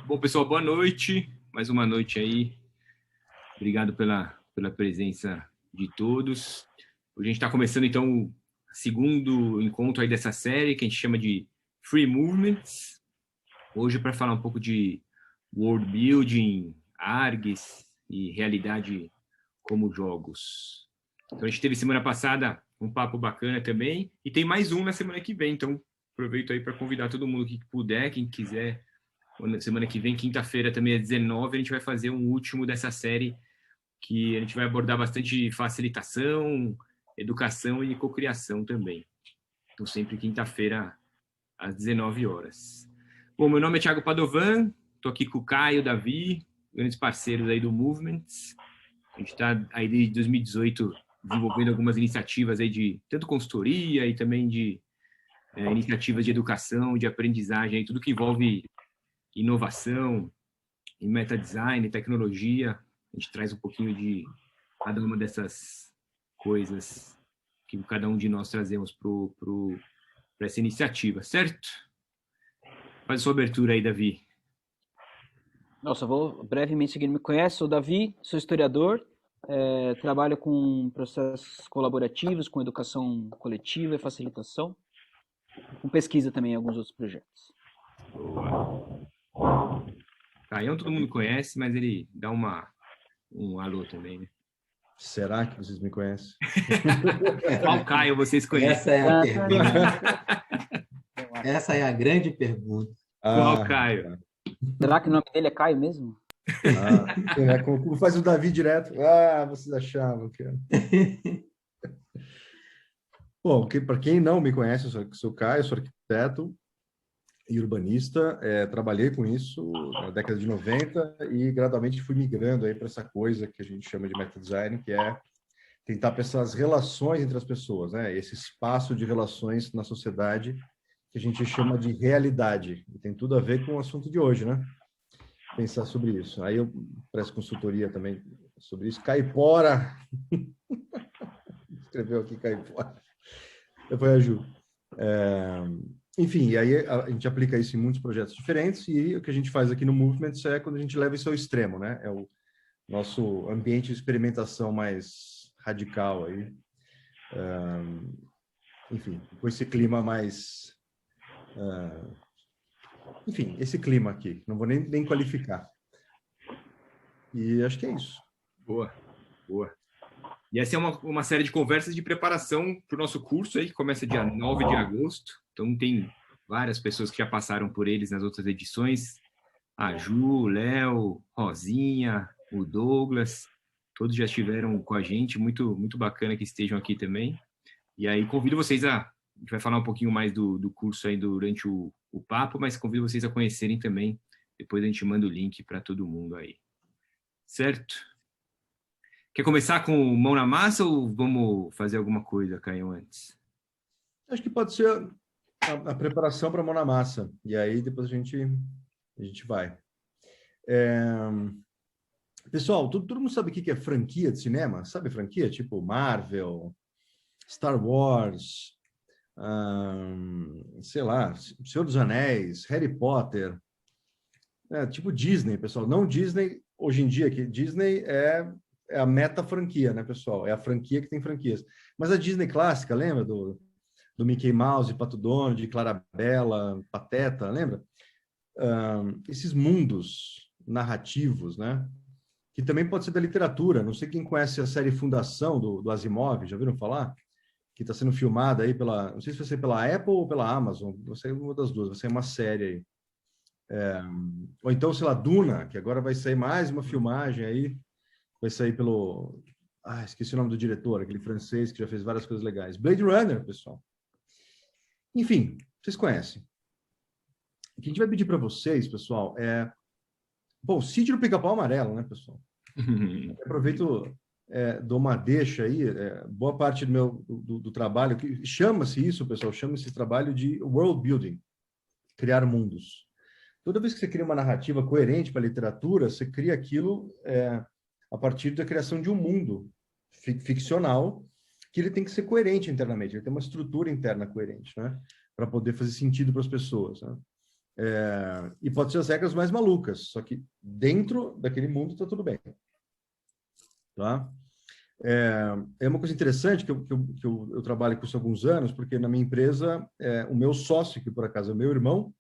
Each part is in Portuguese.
Bom, pessoal, boa noite. Mais uma noite aí. Obrigado pela presença de todos. Hoje a gente está começando, então, o segundo encontro aí dessa série, que a gente chama de Free Movements. Hoje, para falar um pouco de world building, ARGs e realidade como jogos. Então, a gente teve semana passada um papo bacana também, e tem mais um na semana que vem. Então, aproveito aí para convidar todo mundo que puder, quem quiser. Semana que vem, quinta-feira, também às 19, a gente vai fazer um último dessa série que a gente vai abordar bastante facilitação, educação e cocriação também. Então, sempre quinta-feira, às 19 horas. Bom, meu nome é Thiago Padovan, estou aqui com o Caio, Davi, grandes parceiros aí do Movements. A gente está aí desde 2018 desenvolvendo algumas iniciativas aí de tanto consultoria e também de iniciativas de educação, de aprendizagem, aí, tudo que envolve inovação, em meta-design, tecnologia. A gente traz um pouquinho de cada uma dessas coisas que cada um de nós trazemos para essa iniciativa, certo? Faz a sua abertura aí, Davi. Nossa, vou brevemente seguir. Me conhece? Sou o Davi, sou historiador, trabalho com processos colaborativos, com educação coletiva e facilitação, com pesquisa também em alguns outros projetos. Boa. Caião todo mundo conhece, mas ele dá um alô também, né? Será que vocês me conhecem? Qual Caio vocês conhecem? Essa é a pergunta. Essa é a grande pergunta. Qual Caio? Será que o nome dele é Caio mesmo? Como faz o Davi direto? Vocês achavam que... Bom, para quem não me conhece, eu sou o Caio, sou arquiteto e urbanista. Trabalhei com isso na década de 90 e gradualmente fui migrando aí para essa coisa que a gente chama de meta-design, que é tentar pensar as relações entre as pessoas, né? Esse espaço de relações na sociedade que a gente chama de realidade. E tem tudo a ver com o assunto de hoje, né? Pensar sobre isso. Aí eu presto consultoria também sobre isso. Caipora! Escreveu aqui Caipora. Depois a Ju. Enfim, e aí a gente aplica isso em muitos projetos diferentes e o que a gente faz aqui no Movements é quando a gente leva isso ao extremo, né? É o nosso ambiente de experimentação mais radical aí. Enfim, com esse clima mais... enfim, esse clima aqui. Não vou nem qualificar. E acho que é isso. Boa, boa. E essa é uma série de conversas de preparação para o nosso curso aí, que começa dia 9 de agosto. Então, tem várias pessoas que já passaram por eles nas outras edições. A Ju, o Léo, Rosinha, o Douglas, todos já estiveram com a gente. Muito, muito bacana que estejam aqui também. E aí, convido vocês a gente vai falar um pouquinho mais do curso aí durante o papo, mas convido vocês a conhecerem também. Depois a gente manda o link para todo mundo aí. Certo? Quer começar com mão na massa ou vamos fazer alguma coisa, Caio, antes? Acho que pode ser a preparação para a mão na massa. E aí depois a gente vai. Pessoal, todo mundo sabe o que é franquia de cinema? Sabe franquia? Tipo Marvel, Star Wars, sei lá, Senhor dos Anéis, Harry Potter. Tipo Disney, pessoal. Não Disney, hoje em dia, que Disney é a meta franquia, né, pessoal? É a franquia que tem franquias. Mas a Disney clássica, lembra do Mickey Mouse, Pato Donald, de Clarabella, Pateta, lembra? Esses mundos narrativos, né? Que também pode ser da literatura. Não sei quem conhece a série Fundação do Asimov, já viram falar? Que está sendo filmada aí não sei se vai ser pela Apple ou pela Amazon, vai ser uma das duas, vai ser uma série aí. Ou então, sei lá, Duna, que agora vai sair mais uma filmagem aí, vai sair pelo... esqueci o nome do diretor, aquele francês que já fez várias coisas legais. Blade Runner, pessoal. Enfim, vocês conhecem. O que a gente vai pedir para vocês, pessoal, Bom, Sítio do Pica-Pau Amarelo, né, pessoal? Aproveito, dou uma deixa aí, boa parte do trabalho, que chama-se isso, pessoal, chama-se esse trabalho de world building, criar mundos. Toda vez que você cria uma narrativa coerente para a literatura, você cria aquilo a partir da criação de um mundo ficcional, que ele tem que ser coerente internamente, ele tem uma estrutura interna coerente, né? Para poder fazer sentido para as pessoas, né? E pode ser as regras mais malucas, só que dentro daquele mundo está tudo bem. Tá? É uma coisa interessante que eu trabalho com isso há alguns anos, porque na minha empresa, o meu sócio, que por acaso é meu irmão,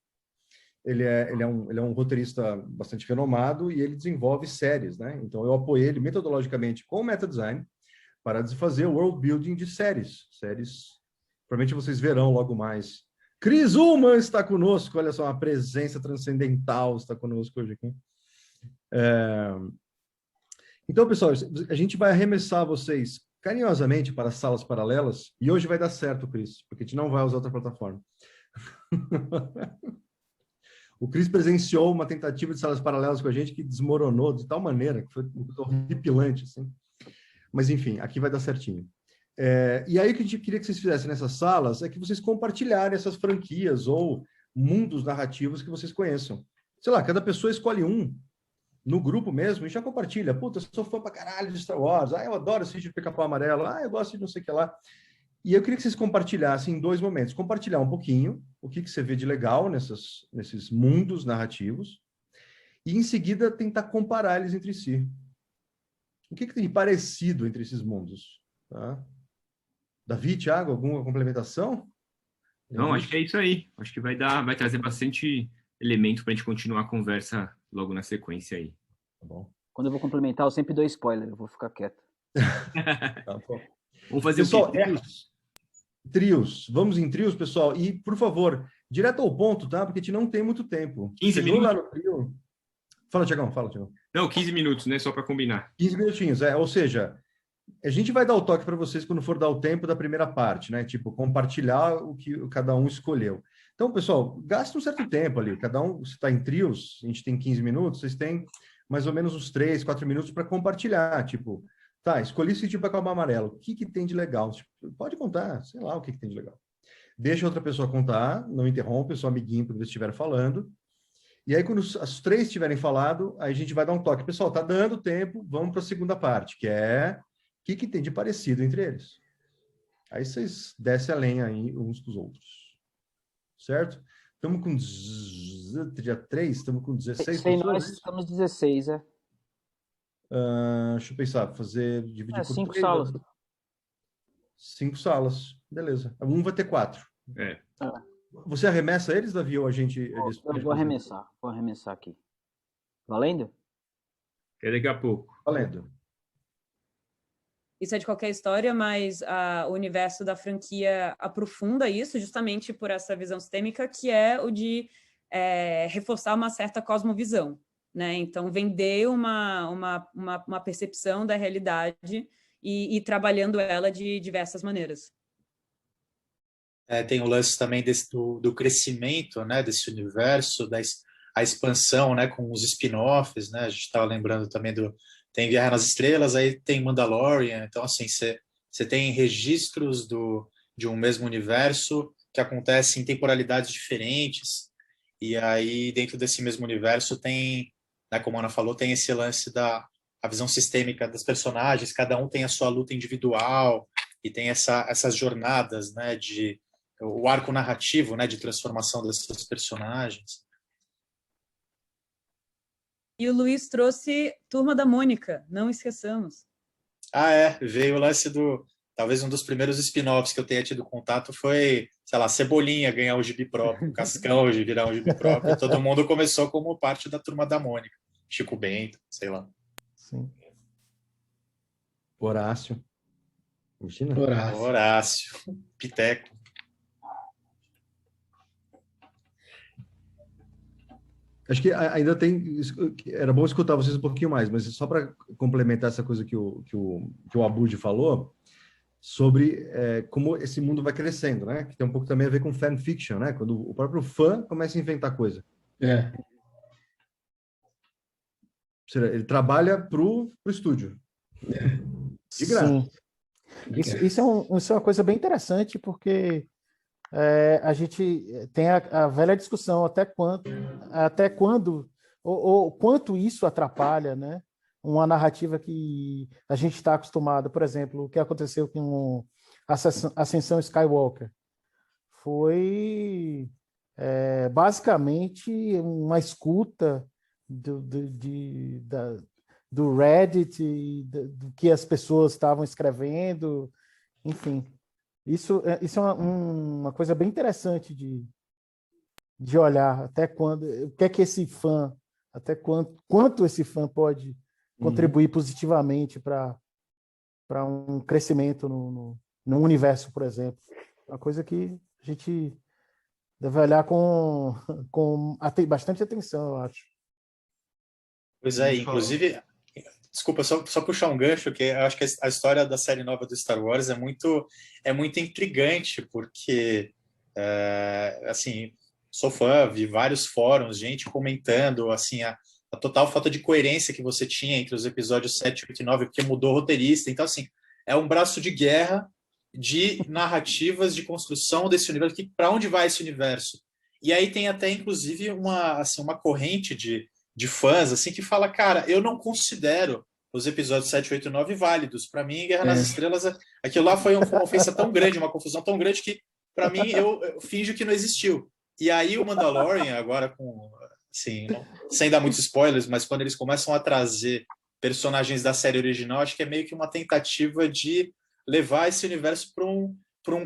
ele é um roteirista bastante renomado e ele desenvolve séries, né? Então eu apoiei ele metodologicamente com o meta design para fazer o world building de séries. Provavelmente vocês verão logo mais. Chris Ullman está conosco, olha só, uma presença transcendental está conosco hoje aqui. Então, pessoal, a gente vai arremessar vocês carinhosamente para as salas paralelas e hoje vai dar certo, Chris, porque a gente não vai usar outra plataforma. O Chris presenciou uma tentativa de salas paralelas com a gente que desmoronou de tal maneira que foi horripilante, assim. Mas, enfim, aqui vai dar certinho. E aí o que a gente queria que vocês fizessem nessas salas é que vocês compartilharem essas franquias ou mundos narrativos que vocês conheçam. Sei lá, cada pessoa escolhe um no grupo mesmo e já compartilha. Puta, eu sou fã pra caralho de Star Wars. Eu adoro esse vídeo de Pica-Pau Amarelo. Eu gosto de não sei o que lá. E eu queria que vocês compartilhassem em 2 momentos. Compartilhar um pouquinho o que você vê de legal nesses mundos narrativos e, em seguida, tentar comparar eles entre si. O que tem de parecido entre esses mundos? Tá? Davi, Thiago, alguma complementação? Não, acho que é isso aí. Acho que vai trazer bastante elemento para a gente continuar a conversa logo na sequência aí. Tá bom. Quando eu vou complementar, eu sempre dou spoiler, eu vou ficar quieto. Tá bom. Vamos fazer pessoal, o quê? Trios. Vamos em trios, pessoal. E, por favor, direto ao ponto, tá? Porque a gente não tem muito tempo. 15 Chegou minutos. lá no trio... Fala, Thiagão, fala, Thiagão. Não, 15 minutos, né? Só para combinar. 15 minutinhos, ou seja, a gente vai dar o toque para vocês quando for dar o tempo da primeira parte, né? Tipo, compartilhar o que cada um escolheu. Então, pessoal, gasta um certo tempo ali. Cada um, se está em trios, a gente tem 15 minutos, vocês têm mais ou menos uns 3, 4 minutos para compartilhar. Tipo, tá, escolhi esse tipo para amarelo. O que tem de legal? Tipo, pode contar, sei lá o que tem de legal. Deixa outra pessoa contar, não interrompe o seu amiguinho quando eles estiver falando. E aí, quando as 3 tiverem falado, aí a gente vai dar um toque. Pessoal, tá dando tempo, vamos para a segunda parte, que é o que tem de parecido entre eles. Aí vocês descem a lenha aí uns dos outros. Certo? Estamos com dia 3, estamos com 16 Sem pessoas. nós, estamos 16, Deixa eu pensar, dividir por 5 3, salas. 5 salas, beleza. Um vai ter 4. Você arremessa eles, Davi, ou a gente... Eu vou arremessar aqui. Valendo? Até daqui a pouco. Valendo. Isso é de qualquer história, mas o universo da franquia aprofunda isso justamente por essa visão sistêmica, que é o de reforçar uma certa cosmovisão, né? Então, vender uma percepção da realidade e trabalhando ela de diversas maneiras. Tem o lance também do crescimento, né, desse universo, a expansão, né, com os spin-offs, né? A gente estava lembrando também tem Guerra nas Estrelas, aí tem Mandalorian. Então, assim, você tem registros de um mesmo universo que acontece em temporalidades diferentes. E aí, dentro desse mesmo universo, tem, né, como a Ana falou, tem esse lance a visão sistêmica das personagens. Cada um tem a sua luta individual e tem essas jornadas, né, o arco narrativo, né, de transformação dessas personagens. E o Luiz trouxe Turma da Mônica, não esqueçamos. Veio o lance talvez um dos primeiros spin-offs que eu tenha tido contato foi, sei lá, Cebolinha ganhar o gibi próprio, Cascão de virar um gibi próprio. Todo mundo começou como parte da Turma da Mônica. Chico Bento, sei lá. Sim. Horácio. Imagina? Horácio. Piteco. Acho que ainda tem... Era bom escutar vocês um pouquinho mais, mas só para complementar essa coisa que o Abud falou, sobre como esse mundo vai crescendo, né? Que tem um pouco também a ver com fanfiction, né? Quando o próprio fã começa a inventar coisa. Ele trabalha pro estúdio. De graça. Sim. Isso é uma coisa bem interessante, porque a gente tem a velha discussão até quando ou quanto isso atrapalha, né, uma narrativa que a gente está acostumado. Por exemplo, o que aconteceu com a Ascensão Skywalker foi basicamente uma escuta do Reddit, e do que as pessoas estavam escrevendo, enfim. Isso é uma coisa bem interessante de olhar até quando, o que é que esse fã, até quanto esse fã pode contribuir positivamente para um crescimento no universo, por exemplo. Uma coisa que a gente deve olhar com bastante atenção, eu acho. Pois é, inclusive, desculpa, só puxar um gancho, que eu acho que a história da série nova do Star Wars é muito intrigante, porque, assim, sou fã, vi vários fóruns, gente comentando, assim, a total falta de coerência que você tinha entre os episódios 7, 8 e 9, porque mudou o roteirista. Então, assim, é um braço de guerra de narrativas, de construção desse universo. Para onde vai esse universo? E aí tem até, inclusive, uma corrente de fãs assim, que fala, cara, eu não considero os episódios 7, 8 e 9 válidos. Para mim, Guerra nas Estrelas, aquilo lá foi uma ofensa tão grande, uma confusão tão grande que, para mim, eu finjo que não existiu. E aí o Mandalorian, agora com... Assim, sem dar muitos spoilers, mas quando eles começam a trazer personagens da série original, acho que é meio que uma tentativa de levar esse universo para um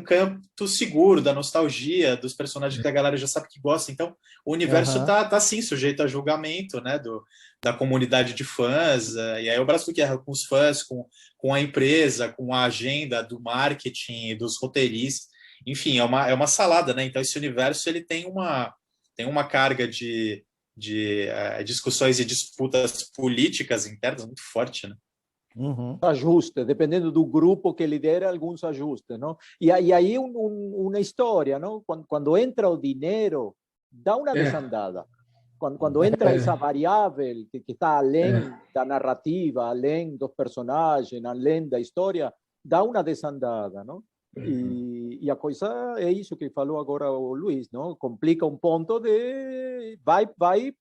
canto seguro da nostalgia, dos personagens que a galera já sabe que gosta. Então, o universo tá sim sujeito a julgamento, né, da comunidade de fãs, e aí o braço do guerra com os fãs, com a empresa, com a agenda do marketing, dos roteiristas, enfim, é uma salada, né? Então, esse universo ele tem uma carga de discussões e disputas políticas internas muito forte, né? Ajustes, dependendo do grupo que lidera, alguns ajustes, não? E aí uma história, não? Quando entra o dinheiro, dá uma desandada. Quando entra essa variável que está além da narrativa, além dos personagens, além da história, dá uma desandada, não? E a coisa é isso que falou agora o Luiz, não? Complica um ponto de vai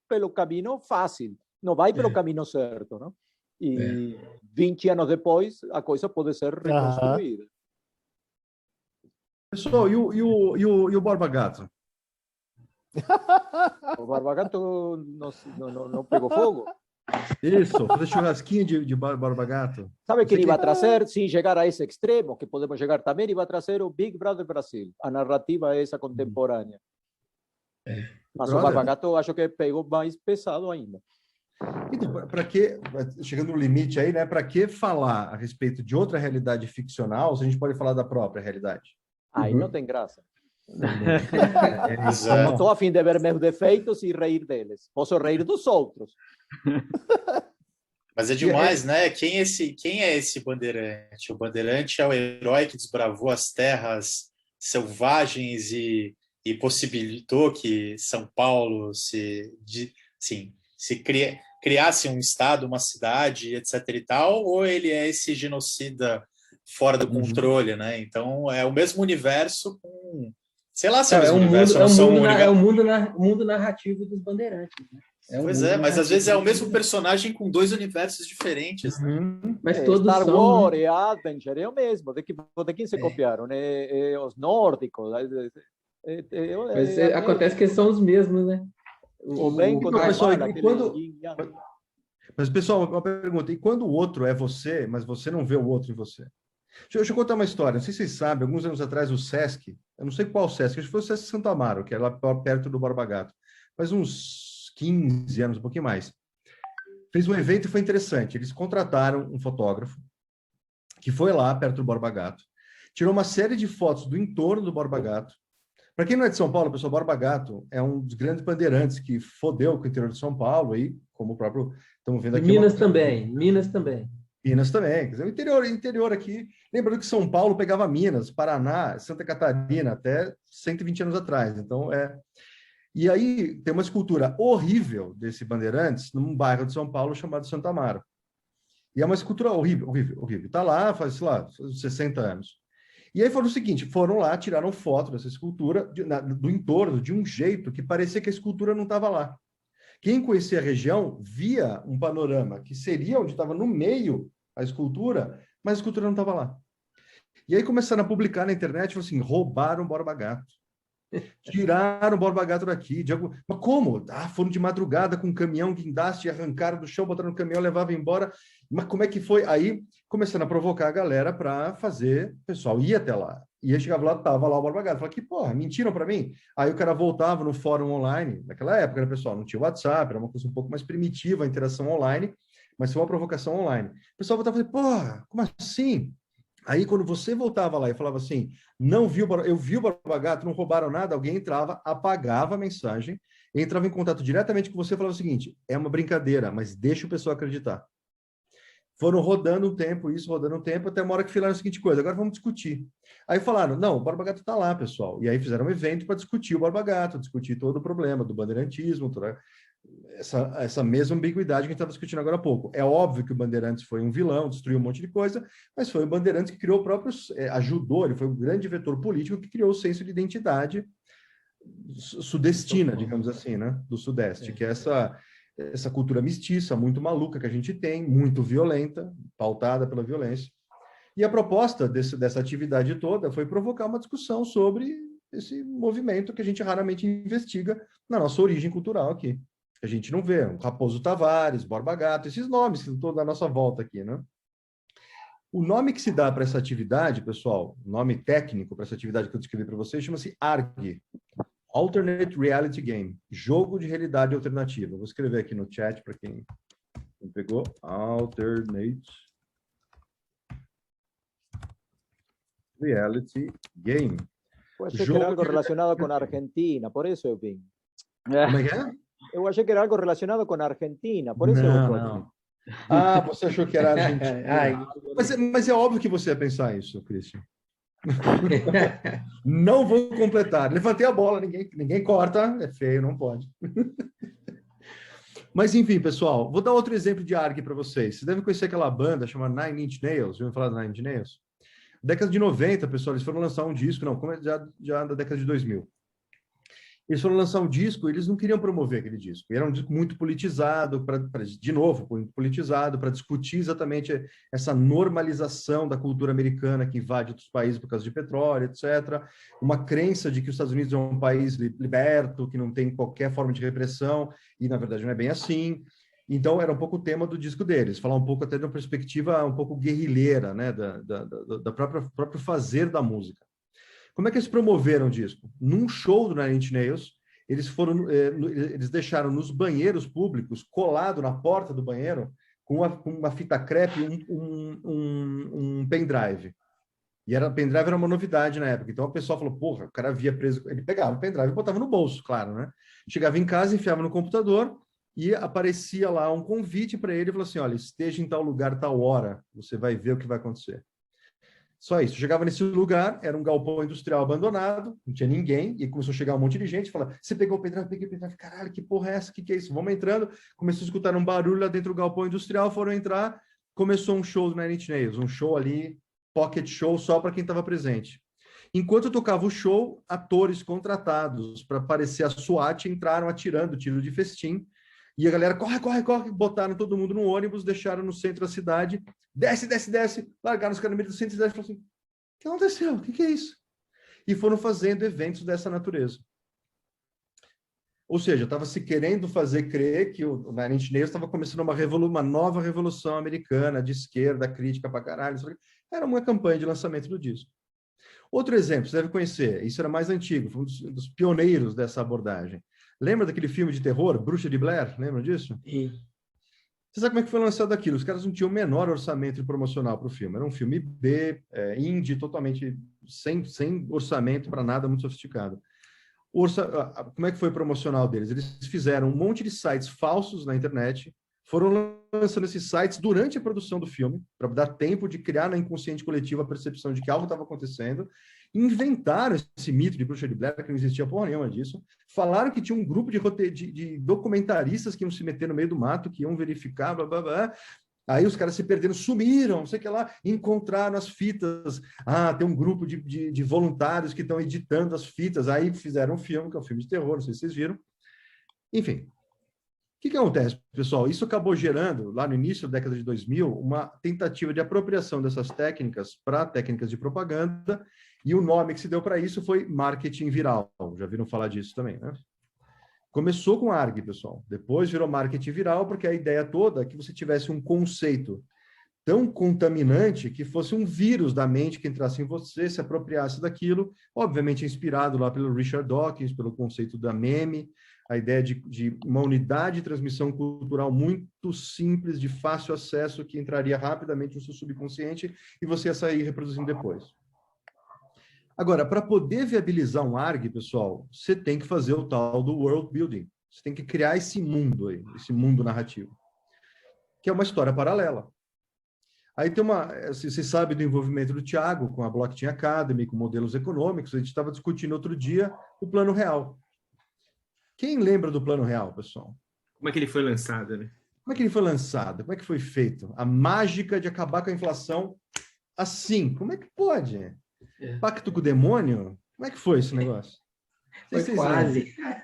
pelo caminho fácil, não vai pelo caminho certo, não? E 20 anos depois a coisa pode ser reconstruída. Pessoal, e o Borba Gato? O Borba Gato não pegou fogo? Isso, fazer churrasquinho de Borba Gato. Sabe que ele vai trazer, sem chegar a esse extremo, que podemos chegar também, ele vai trazer o Big Brother Brasil. A narrativa é essa contemporânea. Mas o Borba Gato eu acho que pegou mais pesado ainda. Então, para que, chegando no limite aí, né? Para que falar a respeito de outra realidade ficcional se a gente pode falar da própria realidade? Aí não tem graça. Exato. Não estou a fim de ver meus defeitos e rir deles. Posso rir dos outros. Mas é demais, né? Quem é esse Bandeirante? O Bandeirante é o herói que desbravou as terras selvagens e possibilitou que São Paulo se criasse um estado, uma cidade, etc e tal, ou ele é esse genocida fora do controle, né? Então é o mesmo universo com, sei lá, se é o mesmo universo. É o mundo narrativo dos Bandeirantes, né? Mas às vezes é o mesmo personagem com dois universos diferentes. Né? Mas todos Star são... Wars e Adventure é o mesmo. De quem se copiaram? Os nórdicos. Acontece que são os mesmos, né? Mas, pessoal, uma pergunta. E quando o outro é você, mas você não vê o outro em você? Deixa eu contar uma história. Não sei se vocês sabem, alguns anos atrás, o Sesc, eu não sei qual Sesc, acho que foi o Sesc Santo Amaro, que era lá perto do Borba Gato. Faz uns 15 anos, um pouquinho mais. Fez um evento e foi interessante. Eles contrataram um fotógrafo que foi lá, perto do Borba Gato, tirou uma série de fotos do entorno do Borba Gato. Para quem não é de São Paulo, pessoal, Borba Gato é um dos grandes bandeirantes que fodeu com o interior de São Paulo, aí, como o próprio... Estamos vendo aqui. Minas também. Quer dizer, o interior aqui. Lembrando que São Paulo pegava Minas, Paraná, Santa Catarina, até 120 anos atrás. Então, E aí tem uma escultura horrível desse Bandeirantes num bairro de São Paulo chamado Santo Amaro. E é uma escultura horrível. Está lá, faz, sei lá, 60 anos. E aí foram o seguinte, foram lá, tiraram foto dessa escultura do entorno, de um jeito que parecia que a escultura não estava lá. Quem conhecia a região via um panorama que seria onde estava no meio a escultura, mas a escultura não estava lá. E aí começaram a publicar na internet, assim, roubaram Borba Gato. Tiraram o Borba Gato daqui. Mas como? Ah, foram de madrugada com um caminhão, guindaste, arrancaram do chão, botaram no caminhão, levavam embora. Mas como é que foi? Aí, começando a provocar a galera para fazer, o pessoal ia até lá. E aí chegava lá, tava lá o Borba Gato. Falava, que porra, mentiram para mim? Aí o cara voltava no fórum online. Naquela época, né, pessoal? Não tinha WhatsApp, era uma coisa um pouco mais primitiva a interação online, mas foi uma provocação online. O pessoal voltava e falava, porra, como assim? Aí, quando você voltava lá e falava assim, não viu, eu vi o Borba Gato, não roubaram nada, alguém entrava, apagava a mensagem, entrava em contato diretamente com você e falava o seguinte, é uma brincadeira, mas deixa o pessoal acreditar. Foram rodando um tempo, até uma hora que fizeram a seguinte coisa, agora vamos discutir. Aí falaram, não, o Borba Gato está lá, pessoal. E aí fizeram um evento para discutir o Borba Gato, discutir todo o problema do bandeirantismo, toda essa mesma ambiguidade que a gente estava discutindo agora há pouco. É óbvio que o Bandeirantes foi um vilão, destruiu um monte de coisa, mas foi o Bandeirantes que criou o próprio, ajudou, ele foi um grande vetor político que criou o senso de identidade sudestina, digamos assim, né, do Sudeste, que é essa cultura mestiça, muito maluca que a gente tem, muito violenta, pautada pela violência. E a proposta dessa atividade toda foi provocar uma discussão sobre esse movimento que a gente raramente investiga na nossa origem cultural aqui. A gente não vê, o Raposo Tavares, Borba Gato, esses nomes que estão da nossa volta aqui, né? O nome que se dá para essa atividade, pessoal, o nome técnico para essa atividade que eu descrevi para vocês, chama-se ARG, Alternate Reality Game, jogo de realidade alternativa. Vou escrever aqui no chat para quem pegou, Alternate Reality Game. Pode ser que era algo relacionado com a Argentina, por isso eu vim. Como é que é? Eu achei que era algo relacionado com a Argentina, por isso eu vou aqui. Ah, você achou que era Argentina. Mas é óbvio que você ia pensar isso, Christian. Não vou completar. Levantei a bola, ninguém corta, é feio, não pode. Mas enfim, pessoal, vou dar outro exemplo de ARG para vocês. Vocês devem conhecer aquela banda chamada Nine Inch Nails. Já ouviu falar da Nine Inch Nails? Década de 90, pessoal, eles foram lançar um disco, já da década de 2000. Eles foram lançar um disco, eles não queriam promover aquele disco. Era um disco muito politizado, de novo, muito politizado, para discutir exatamente essa normalização da cultura americana que invade outros países por causa de petróleo, etc. Uma crença de que os Estados Unidos é um país liberto, que não tem qualquer forma de repressão, e na verdade não é bem assim. Então, era um pouco o tema do disco deles, falar um pouco até de uma perspectiva um pouco guerrilheira, né, da próprio fazer da música. Como é que eles promoveram o disco? Num show do Nine Inch Nails, eles deixaram nos banheiros públicos, colado na porta do banheiro, com uma fita crepe, um pendrive. E pendrive era uma novidade na época. Então, o pessoal falou, porra, o cara via preso... Ele pegava o pendrive e botava no bolso, claro, né? Chegava em casa, enfiava no computador e aparecia lá um convite para ele e falou assim, olha, esteja em tal lugar, tal hora, você vai ver o que vai acontecer. Só isso. Chegava nesse lugar, era um galpão industrial abandonado, não tinha ninguém, e começou a chegar um monte de gente, fala, você pegou o pendrive? Peguei o pendrive, caralho, que porra é essa? Que é isso? Vamos entrando, começou a escutar um barulho lá dentro do galpão industrial, foram entrar, começou um show do Nine Inch Nails, um show ali, pocket show, só para quem estava presente. Enquanto eu tocava o show, atores contratados para parecer a SWAT entraram atirando tiro de festim, e a galera, corre, corre, corre, botaram todo mundo no ônibus, deixaram no centro da cidade, desce, desce, desce, largaram os caras no meio do centro da cidade e falaram assim, o que aconteceu? O que é isso? E foram fazendo eventos dessa natureza. Ou seja, estava se querendo fazer crer que o Nine Inch Nails estava começando uma nova revolução americana, de esquerda, crítica pra caralho. Era uma campanha de lançamento do disco. Outro exemplo, você deve conhecer, isso era mais antigo, foi um dos pioneiros dessa abordagem. Lembra daquele filme de terror, Bruxa de Blair? Lembra disso? Sim. Você sabe como é que foi lançado aquilo? Os caras não tinham o menor orçamento promocional para o filme. Era um filme B, indie, totalmente sem orçamento para nada, muito sofisticado. Como é que foi o promocional deles? Eles fizeram um monte de sites falsos na internet, foram lançando esses sites durante a produção do filme, para dar tempo de criar na inconsciente coletivo a percepção de que algo estava acontecendo, inventaram esse mito de Bruxa de Blair, que não existia porra nenhuma disso, falaram que tinha um grupo de documentaristas que iam se meter no meio do mato, que iam verificar, blá, blá, blá. Aí os caras se perderam, sumiram, não sei o que lá, encontraram as fitas. Ah, tem um grupo de voluntários que estão editando as fitas. Aí fizeram um filme, que é um filme de terror, não sei se vocês viram. Enfim. que acontece, pessoal? Isso acabou gerando, lá no início da década de 2000, uma tentativa de apropriação dessas técnicas para técnicas de propaganda, e o nome que se deu para isso foi marketing viral. Já viram falar disso também, né? Começou com ARG, pessoal. Depois virou marketing viral, porque a ideia toda é que você tivesse um conceito tão contaminante que fosse um vírus da mente que entrasse em você, se apropriasse daquilo, obviamente inspirado lá pelo Richard Dawkins, pelo conceito da meme, a ideia de uma unidade de transmissão cultural muito simples, de fácil acesso, que entraria rapidamente no seu subconsciente e você ia sair reproduzindo depois. Agora, para poder viabilizar um ARG, pessoal, você tem que fazer o tal do world building. Você tem que criar esse mundo aí, esse mundo narrativo, que é uma história paralela. Aí tem você sabe do envolvimento do Thiago com a Blockchain Academy, com modelos econômicos, a gente estava discutindo outro dia o Plano Real. Quem lembra do Plano Real, pessoal? Como é que ele foi lançado, né? Como é que ele foi lançado? Como é que foi feito? A mágica de acabar com a inflação assim. Como é que pode? Pacto com o demônio? Como é que foi esse negócio? Foi quase. Lembram?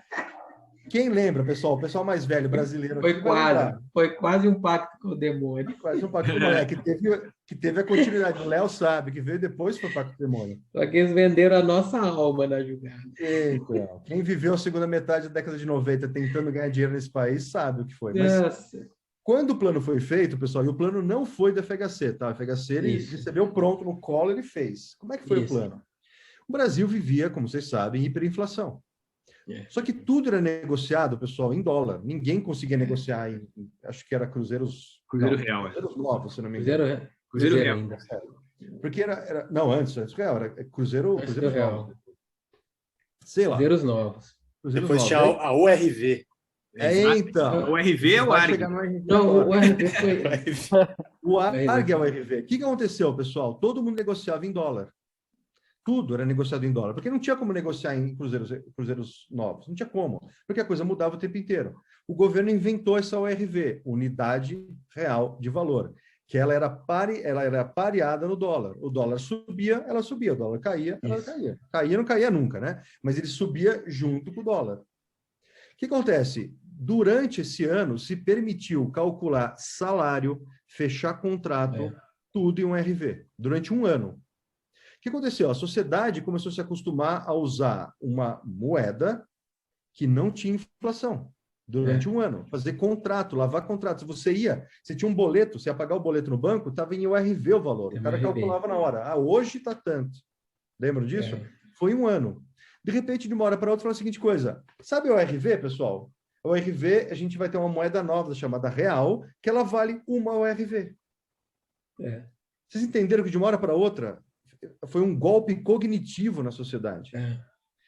Quem lembra, pessoal? O pessoal mais velho brasileiro. Foi quase. Foi quase um pacto com o demônio. Quase um pacto com o demônio. Que teve a continuidade. O Léo sabe, que veio depois foi o pacto com o demônio. Só que eles venderam a nossa alma na jogada. Eita, quem viveu a segunda metade da década de 90 tentando ganhar dinheiro nesse país sabe o que foi. Mas Nossa. quando o plano foi feito, pessoal, e o plano não foi do FHC, tá? O FHC ele recebeu pronto no colo, ele fez. Como é que foi o plano? O Brasil vivia, como vocês sabem, hiperinflação. Só que tudo era negociado, pessoal, em dólar. Ninguém conseguia negociar em, acho que era Cruzeiro real. Cruzeiros novos, se não me engano. Cruzeiro real ainda. Porque não, antes era Cruzeiro real. Sei lá. Cruzeiros novos. Depois tinha a URV. Então. O RV é o ARG. Não, o RV foi... O ARG é o RV. O que aconteceu, pessoal? Todo mundo negociava em dólar. Tudo era negociado em dólar, porque não tinha como negociar em cruzeiros novos, não tinha como, porque a coisa mudava o tempo inteiro. O governo inventou essa URV, Unidade Real de Valor, que ela era pareada no dólar. O dólar subia, ela subia, o dólar caía, ela caía. Caía, não caía nunca, né? Mas ele subia junto com o dólar. O que acontece? Durante esse ano, se permitiu calcular salário, fechar contrato, tudo em um RV, durante um ano. O que aconteceu? A sociedade começou a se acostumar a usar uma moeda que não tinha inflação durante um ano. Fazer contrato, lavar contrato. Se você tinha um boleto, você ia pagar o boleto no banco, estava em URV o valor. O cara calculava na hora. Ah, hoje está tanto. Lembram disso? Foi um ano. De repente, de uma hora para outra, falou a seguinte coisa. Sabe o URV, pessoal? O URV, a gente vai ter uma moeda nova chamada real, que ela vale uma URV. Vocês entenderam que de uma hora para outra foi um golpe cognitivo na sociedade.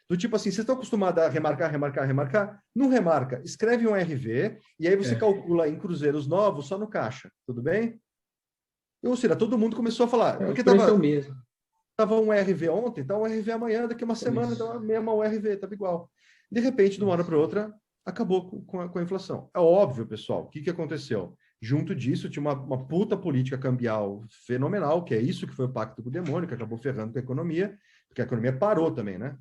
Do tipo assim, vocês estão acostumados a remarcar? Não remarca. Escreve um RV e aí você calcula em cruzeiros novos só no caixa. Tudo bem? Ou seja, todo mundo começou a falar. Porque estava um RV ontem, está um RV amanhã, daqui a uma semana está a mesma URV, estava igual. De repente, de uma hora para outra, acabou com a inflação. É óbvio, pessoal. O que aconteceu? Junto disso, tinha uma puta política cambial fenomenal, que é isso que foi o pacto com o demônio, que acabou ferrando com a economia, porque a economia parou também, né?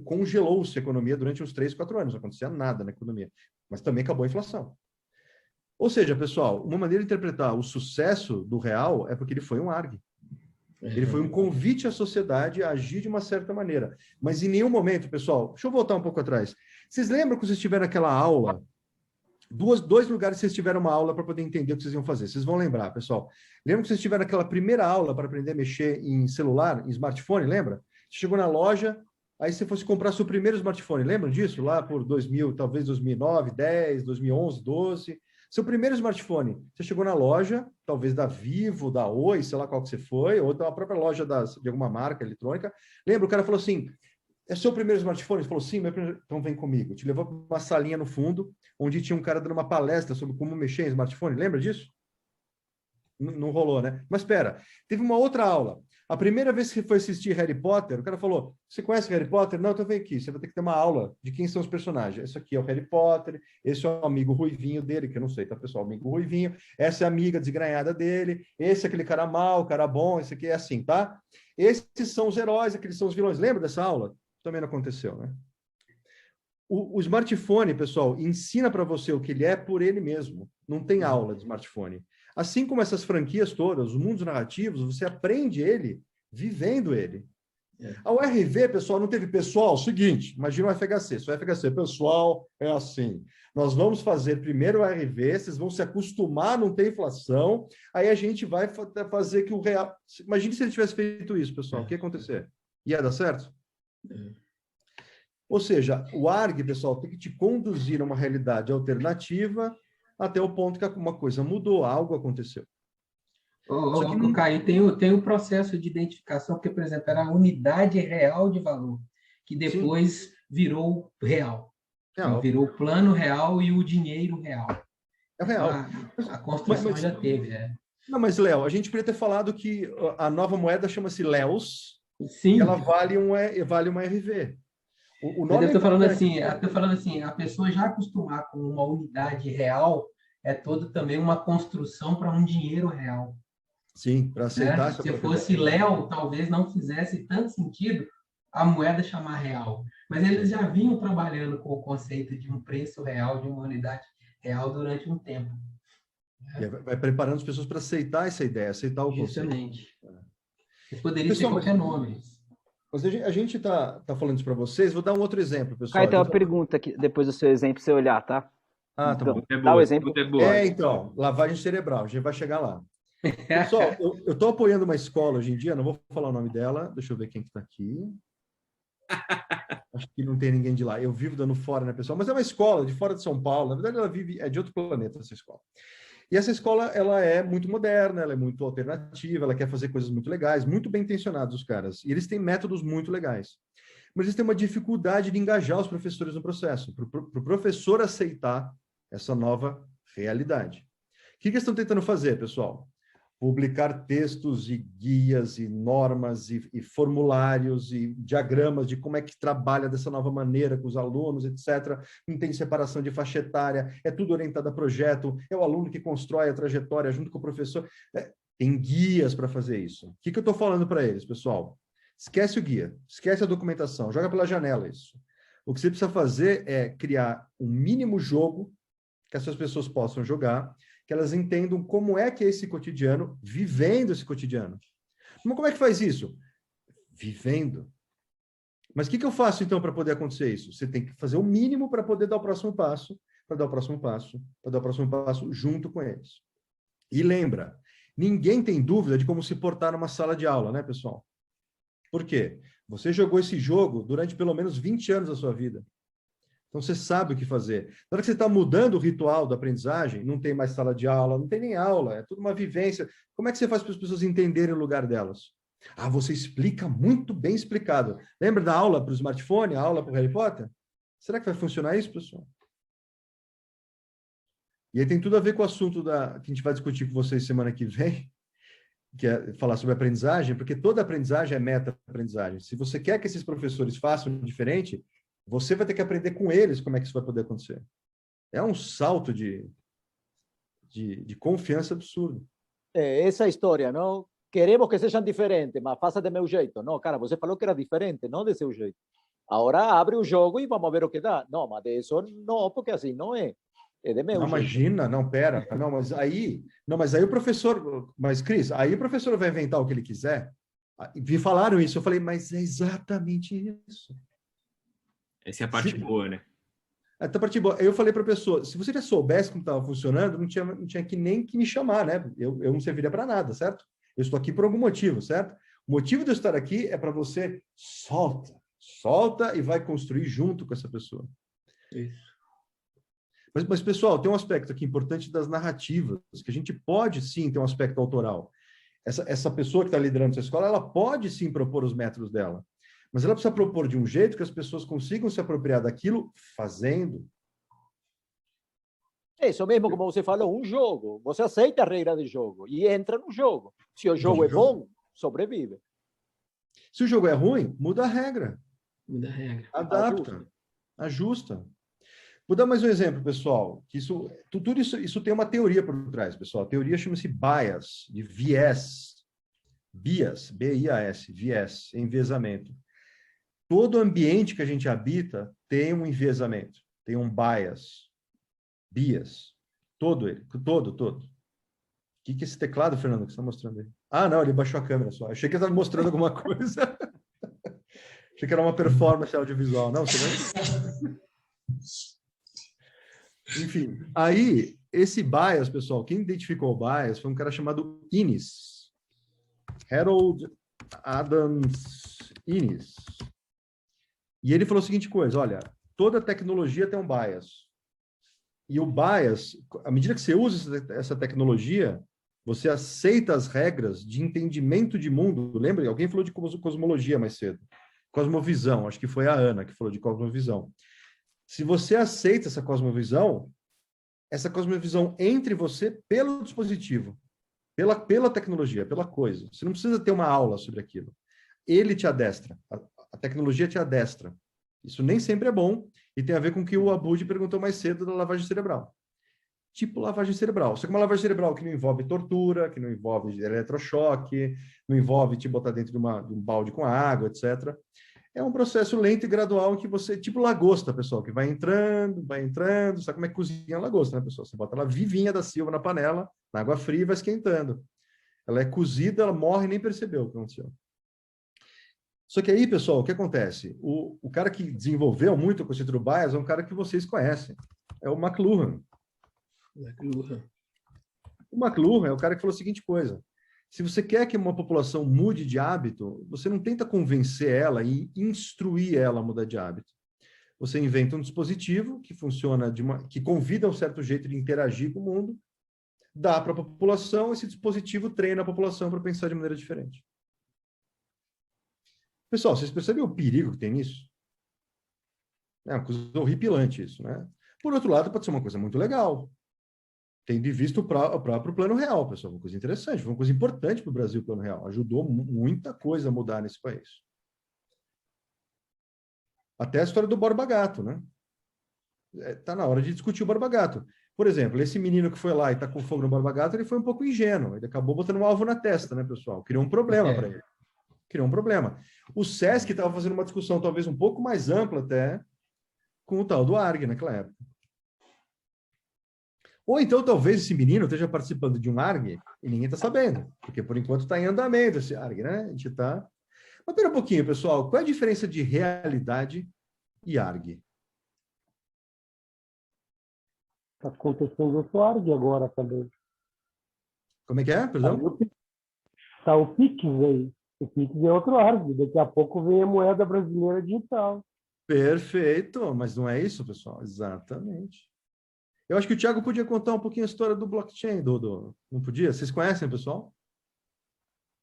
Congelou-se a economia durante uns 3, 4 anos, não acontecia nada na economia, mas também acabou a inflação. Ou seja, pessoal, uma maneira de interpretar o sucesso do real é porque ele foi um ARG. Ele foi um convite à sociedade a agir de uma certa maneira. Mas em nenhum momento, pessoal, deixa eu voltar um pouco atrás. Vocês lembram que vocês tiveram aquela aula? Dois lugares vocês tiveram uma aula para poder entender o que vocês iam fazer. Vocês vão lembrar, pessoal. Lembra que vocês tiveram aquela primeira aula para aprender a mexer em celular, em smartphone, lembra? Você chegou na loja, aí você fosse comprar seu primeiro smartphone. Lembram disso? Lá por 2000, talvez 2009, 10, 2011, 12. Seu primeiro smartphone. Você chegou na loja, talvez da Vivo, da Oi, sei lá qual que você foi, ou da própria loja de alguma marca eletrônica. Lembra? O cara falou assim... É seu primeiro smartphone? Ele falou, sim, então vem comigo. Te levou para uma salinha no fundo, onde tinha um cara dando uma palestra sobre como mexer em smartphone. Lembra disso? Não rolou, né? Mas espera, teve uma outra aula. A primeira vez que foi assistir Harry Potter, o cara falou, você conhece Harry Potter? Não, então vem aqui, você vai ter que ter uma aula de quem são os personagens. Esse aqui é o Harry Potter, esse é o amigo ruivinho dele, que eu não sei, tá, pessoal? Amigo ruivinho. Essa é a amiga desgranhada dele. Esse é aquele cara mau, cara bom. Esse aqui é assim, tá? Esses são os heróis, aqueles são os vilões. Lembra dessa aula? Também não aconteceu, né? O smartphone, pessoal, ensina para você o que ele é por ele mesmo. Não tem aula de smartphone. Assim como essas franquias todas, os mundos narrativos, você aprende ele vivendo ele. A URV, pessoal, não teve pessoal, seguinte, imagina o FHC. Se o FHC, pessoal, é assim. Nós vamos fazer primeiro o URV, vocês vão se acostumar a não ter inflação, aí a gente vai fazer que o real... Imagine se ele tivesse feito isso, pessoal, o que ia acontecer? Ia dar certo? Ou seja, o ARG, pessoal, tem que te conduzir a uma realidade alternativa até o ponto que uma coisa mudou, algo aconteceu. Só que não... Caio, tem o processo de identificação, porque, por exemplo, era a unidade real de valor, que depois virou real. Então, virou o plano real e o dinheiro real. É real. A construção já teve. Não, mas, Léo, a gente podia ter falado que a nova moeda chama-se Léos, sim, e ela vale uma RV. Eu estou falando assim, a pessoa já acostumar com uma unidade real é toda também uma construção para um dinheiro real. Sim, para aceitar. Né? Se fosse Léo, talvez não fizesse tanto sentido a moeda chamar real. Mas eles já vinham trabalhando com o conceito de um preço real, de uma unidade real durante um tempo. Né? Vai preparando as pessoas para aceitar essa ideia, aceitar o conceito. Justamente. Poderia ser qualquer nome. Mas a gente está falando isso para vocês. Vou dar um outro exemplo, pessoal. Caio, tem uma pergunta aqui, depois do seu exemplo, para você olhar, tá? Ah, tá então, bom. Dá o exemplo. Então, lavagem cerebral. A gente vai chegar lá. Pessoal, eu estou apoiando uma escola hoje em dia, não vou falar o nome dela. Deixa eu ver quem está aqui. Acho que não tem ninguém de lá. Eu vivo dando fora, né, pessoal? Mas é uma escola de fora de São Paulo. Na verdade, ela vive... É de outro planeta, essa escola. E essa escola, ela é muito moderna, ela é muito alternativa, ela quer fazer coisas muito legais, muito bem intencionados os caras. E eles têm métodos muito legais. Mas eles têm uma dificuldade de engajar os professores no processo, para o professor aceitar essa nova realidade. O que eles estão tentando fazer, pessoal? Publicar textos e guias e normas e formulários e diagramas de como é que trabalha dessa nova maneira com os alunos, etc. Não tem separação de faixa etária, é tudo orientado a projeto, é o aluno que constrói a trajetória junto com o professor. Tem guias para fazer isso. O que eu estou falando para eles, pessoal? Esquece o guia, esquece a documentação, joga pela janela isso. O que você precisa fazer é criar um mínimo jogo que essas pessoas possam jogar, que elas entendam como é que é esse cotidiano, vivendo esse cotidiano. Mas como é que faz isso? Vivendo. Mas o que eu faço, então, para poder acontecer isso? Você tem que fazer o mínimo para poder dar o próximo passo, para dar o próximo passo, para dar o próximo passo junto com eles. E lembra, ninguém tem dúvida de como se portar numa sala de aula, né, pessoal? Por quê? Você jogou esse jogo durante pelo menos 20 anos da sua vida. Então, você sabe o que fazer. Na hora que você está mudando o ritual da aprendizagem, não tem mais sala de aula, não tem nem aula, é tudo uma vivência. Como é que você faz para as pessoas entenderem o lugar delas? Ah, você explica muito bem explicado. Lembra da aula para o smartphone, a aula para o Harry Potter? Será que vai funcionar isso, pessoal? E aí tem tudo a ver com o assunto que a gente vai discutir com vocês semana que vem, que é falar sobre aprendizagem, porque toda aprendizagem é meta-aprendizagem. Se você quer que esses professores façam diferente, você vai ter que aprender com eles como é que isso vai poder acontecer. É um salto de confiança absurdo. Essa história, não? Queremos que sejam diferentes, mas faça de meu jeito. Não, cara, você falou que era diferente, não de seu jeito. Agora abre o jogo e vamos ver o que dá. Não, mas de isso não, porque assim não é. É de meu não, jeito. Imagina, não, pera. Não, mas aí o professor... Mas, Cris, aí o professor vai inventar o que ele quiser. Me falaram isso, eu falei, mas é exatamente isso. Essa é a parte boa, né? Essa é a parte boa. Eu falei para a pessoa, se você já soubesse como estava funcionando, não tinha que nem que me chamar, né? Eu não serviria para nada, certo? Eu estou aqui por algum motivo, certo? O motivo de eu estar aqui é para você solta e vai construir junto com essa pessoa. Isso. Mas, pessoal, tem um aspecto aqui importante das narrativas, que a gente pode, sim, ter um aspecto autoral. Essa pessoa que está liderando essa escola, ela pode, sim, propor os métodos dela. Mas ela precisa propor de um jeito que as pessoas consigam se apropriar daquilo fazendo. Isso mesmo, como você falou, um jogo. Você aceita a regra do jogo e entra no jogo. Se o jogo é bom, sobrevive. Se o jogo é ruim, muda a regra. Muda a regra. Adapta. Ajusta. Vou dar mais um exemplo, pessoal. Que tudo isso tem uma teoria por trás, pessoal. A teoria chama-se bias, de viés. Bias, B-I-A-S, viés, enviesamento. Todo ambiente que a gente habita tem um enviesamento, tem um bias, todo ele, todo. O que é esse teclado, Fernando, que você está mostrando aí? Ah, não, ele baixou a câmera só. Achei que ele estava mostrando alguma coisa. Achei que era uma performance audiovisual. Não, você vai... Enfim, aí, esse bias, pessoal, quem identificou o bias foi um cara chamado Innes. Harold Adams Innes. E ele falou a seguinte coisa, olha, toda tecnologia tem um bias. E o bias, à medida que você usa essa tecnologia, você aceita as regras de entendimento de mundo. Lembra? Alguém falou de cosmologia mais cedo. Cosmovisão, acho que foi a Ana que falou de cosmovisão. Se você aceita essa cosmovisão entra em você pelo dispositivo, pela tecnologia, pela coisa. Você não precisa ter uma aula sobre aquilo. Ele te adestra. A tecnologia te adestra. Isso nem sempre é bom e tem a ver com o que o Abud perguntou mais cedo da lavagem cerebral. Tipo lavagem cerebral. Só que uma lavagem cerebral que não envolve tortura, que não envolve eletrochoque, não envolve te botar dentro de um balde com água, etc. É um processo lento e gradual em que você, tipo lagosta, pessoal, que vai entrando. Sabe como é que cozinha a lagosta, né, pessoal? Você bota ela vivinha da Silva na panela, na água fria e vai esquentando. Ela é cozida, ela morre e nem percebeu o que aconteceu. Só que aí, pessoal, o que acontece? O cara que desenvolveu muito o conceito do bias é um cara que vocês conhecem. É o McLuhan. O McLuhan é o cara que falou a seguinte coisa. Se você quer que uma população mude de hábito, você não tenta convencer ela e instruir ela a mudar de hábito. Você inventa um dispositivo que funciona que convida a um certo jeito de interagir com o mundo, dá para a população, esse dispositivo treina a população para pensar de maneira diferente. Pessoal, vocês percebem o perigo que tem nisso? É uma coisa horripilante isso, né? Por outro lado, pode ser uma coisa muito legal. Tendo em vista o próprio Plano Real, pessoal, uma coisa interessante, foi uma coisa importante para o Brasil, o Plano Real. Ajudou muita coisa a mudar nesse país. Até a história do Borba Gato, né? Está na hora de discutir o Borba Gato. Por exemplo, esse menino que foi lá e está com fogo no Borba Gato, ele foi um pouco ingênuo. Ele acabou botando um alvo na testa, né, pessoal? Criou um problema para ele. Criou um problema. O SESC estava fazendo uma discussão talvez um pouco mais ampla até com o tal do ARG naquela época. Ou então, talvez esse menino esteja participando de um ARG e ninguém está sabendo, porque por enquanto está em andamento esse ARG, né? A gente está... Mas pera um pouquinho, pessoal, qual é a diferença de realidade e ARG? Está acontecendo o ARG agora também. Como é que é, perdão? Está o Pix aí. O Pix é outro ARG. Daqui a pouco vem a moeda brasileira digital. Perfeito, mas não é isso, pessoal? Exatamente. Eu acho que o Thiago podia contar um pouquinho a história do blockchain, não podia? Vocês conhecem, pessoal?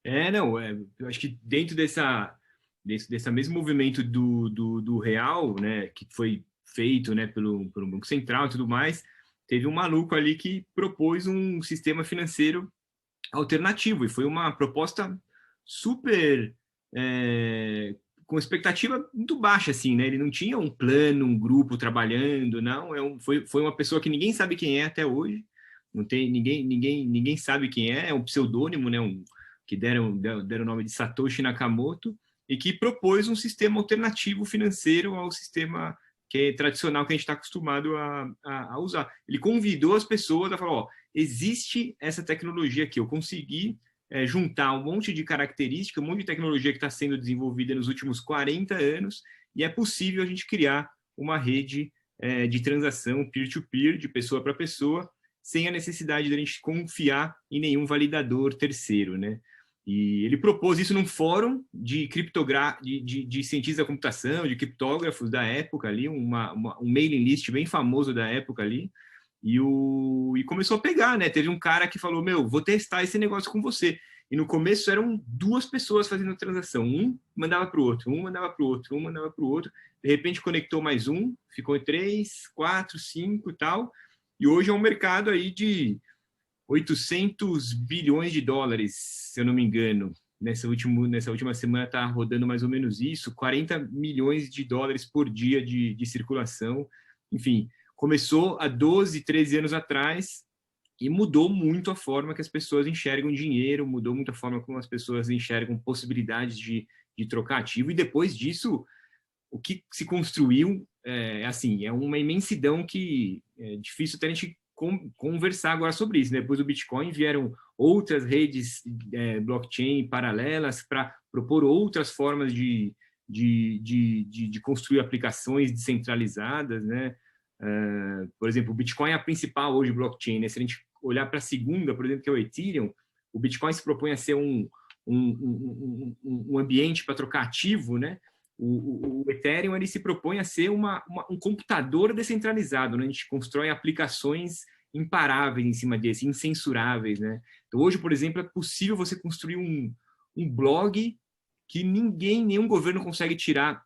Eu acho que dentro desse mesmo movimento do real, né, que foi feito, né, pelo Banco Central e tudo mais, teve um maluco ali que propôs um sistema financeiro alternativo, e foi uma proposta super com expectativa muito baixa, assim, né? Ele não tinha um plano, um grupo trabalhando, não. Foi uma pessoa que ninguém sabe quem é até hoje. Não tem ninguém sabe quem é um pseudônimo, né? Que deram o nome de Satoshi Nakamoto, e que propôs um sistema alternativo financeiro ao sistema que é tradicional, que a gente está acostumado a usar. Ele convidou as pessoas a falar, ó, existe essa tecnologia aqui, eu consegui juntar um monte de características, um monte de tecnologia que está sendo desenvolvida nos últimos 40 anos, e é possível a gente criar uma rede de transação peer-to-peer, de pessoa para pessoa, sem a necessidade de a gente confiar em nenhum validador terceiro, né? E ele propôs isso num fórum de cientistas da computação, de criptógrafos da época ali, um mailing list bem famoso da época ali, e começou a pegar, né? Teve um cara que falou, vou testar esse negócio com você. E no começo eram 2 pessoas fazendo a transação. Um mandava para o outro, um mandava para o outro, um mandava para o outro. De repente conectou mais um, ficou 3, 4, 5 e tal. E hoje é um mercado aí de 800 bilhões de dólares, se eu não me engano. Nessa última semana está rodando mais ou menos isso, 40 milhões de dólares por dia de circulação. Enfim, começou há 12, 13 anos atrás e mudou muito a forma que as pessoas enxergam dinheiro, mudou muito a forma como as pessoas enxergam possibilidades de trocar ativo, e depois disso o que se construiu, assim, é uma imensidão que é difícil até a gente conversar agora sobre isso. Depois do Bitcoin vieram outras redes blockchain paralelas para propor outras formas de construir aplicações descentralizadas, né? Por exemplo, o Bitcoin é a principal hoje blockchain, né? Se a gente olhar para a segunda, por exemplo, que é o Ethereum, o Bitcoin se propõe a ser um ambiente para trocar ativo, né? O Ethereum ele se propõe a ser um computador descentralizado, né? A gente constrói aplicações imparáveis em cima desse, incensuráveis, né? Então, hoje, por exemplo, é possível você construir um blog que nenhum governo consegue tirar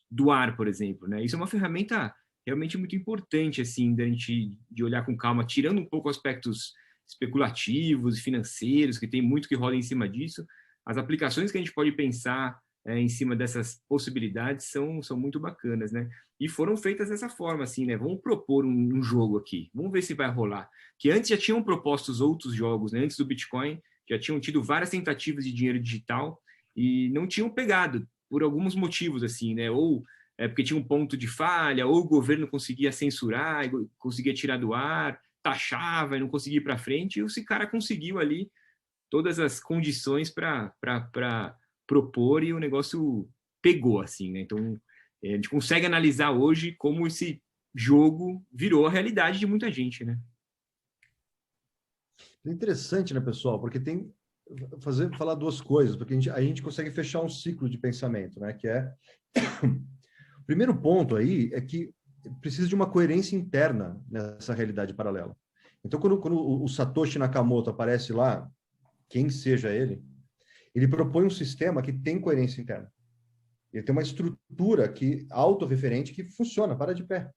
do ar, por exemplo, né? Isso é uma ferramenta realmente muito importante, assim, de olhar com calma, tirando um pouco aspectos especulativos e financeiros, que tem muito que rola em cima disso. As aplicações que a gente pode pensar em cima dessas possibilidades são muito bacanas, né? E foram feitas dessa forma, assim, né? Vamos propor um jogo aqui, vamos ver se vai rolar. Que antes já tinham propostos outros jogos, né? Antes do Bitcoin, já tinham tido várias tentativas de dinheiro digital e não tinham pegado, por alguns motivos, assim, né? Ou porque tinha um ponto de falha, ou o governo conseguia censurar, conseguia tirar do ar, taxava e não conseguia ir para frente, e esse cara conseguiu ali todas as condições para propor e o negócio pegou, assim, né? Então, a gente consegue analisar hoje como esse jogo virou a realidade de muita gente, né? É interessante, né, pessoal? Porque tem falar duas coisas, porque a gente consegue fechar um ciclo de pensamento, né? Que é o primeiro ponto aí é que precisa de uma coerência interna nessa realidade paralela. Então, quando o Satoshi Nakamoto aparece lá, quem seja ele propõe um sistema que tem coerência interna. Ele tem uma estrutura autorreferente que funciona, para de pé.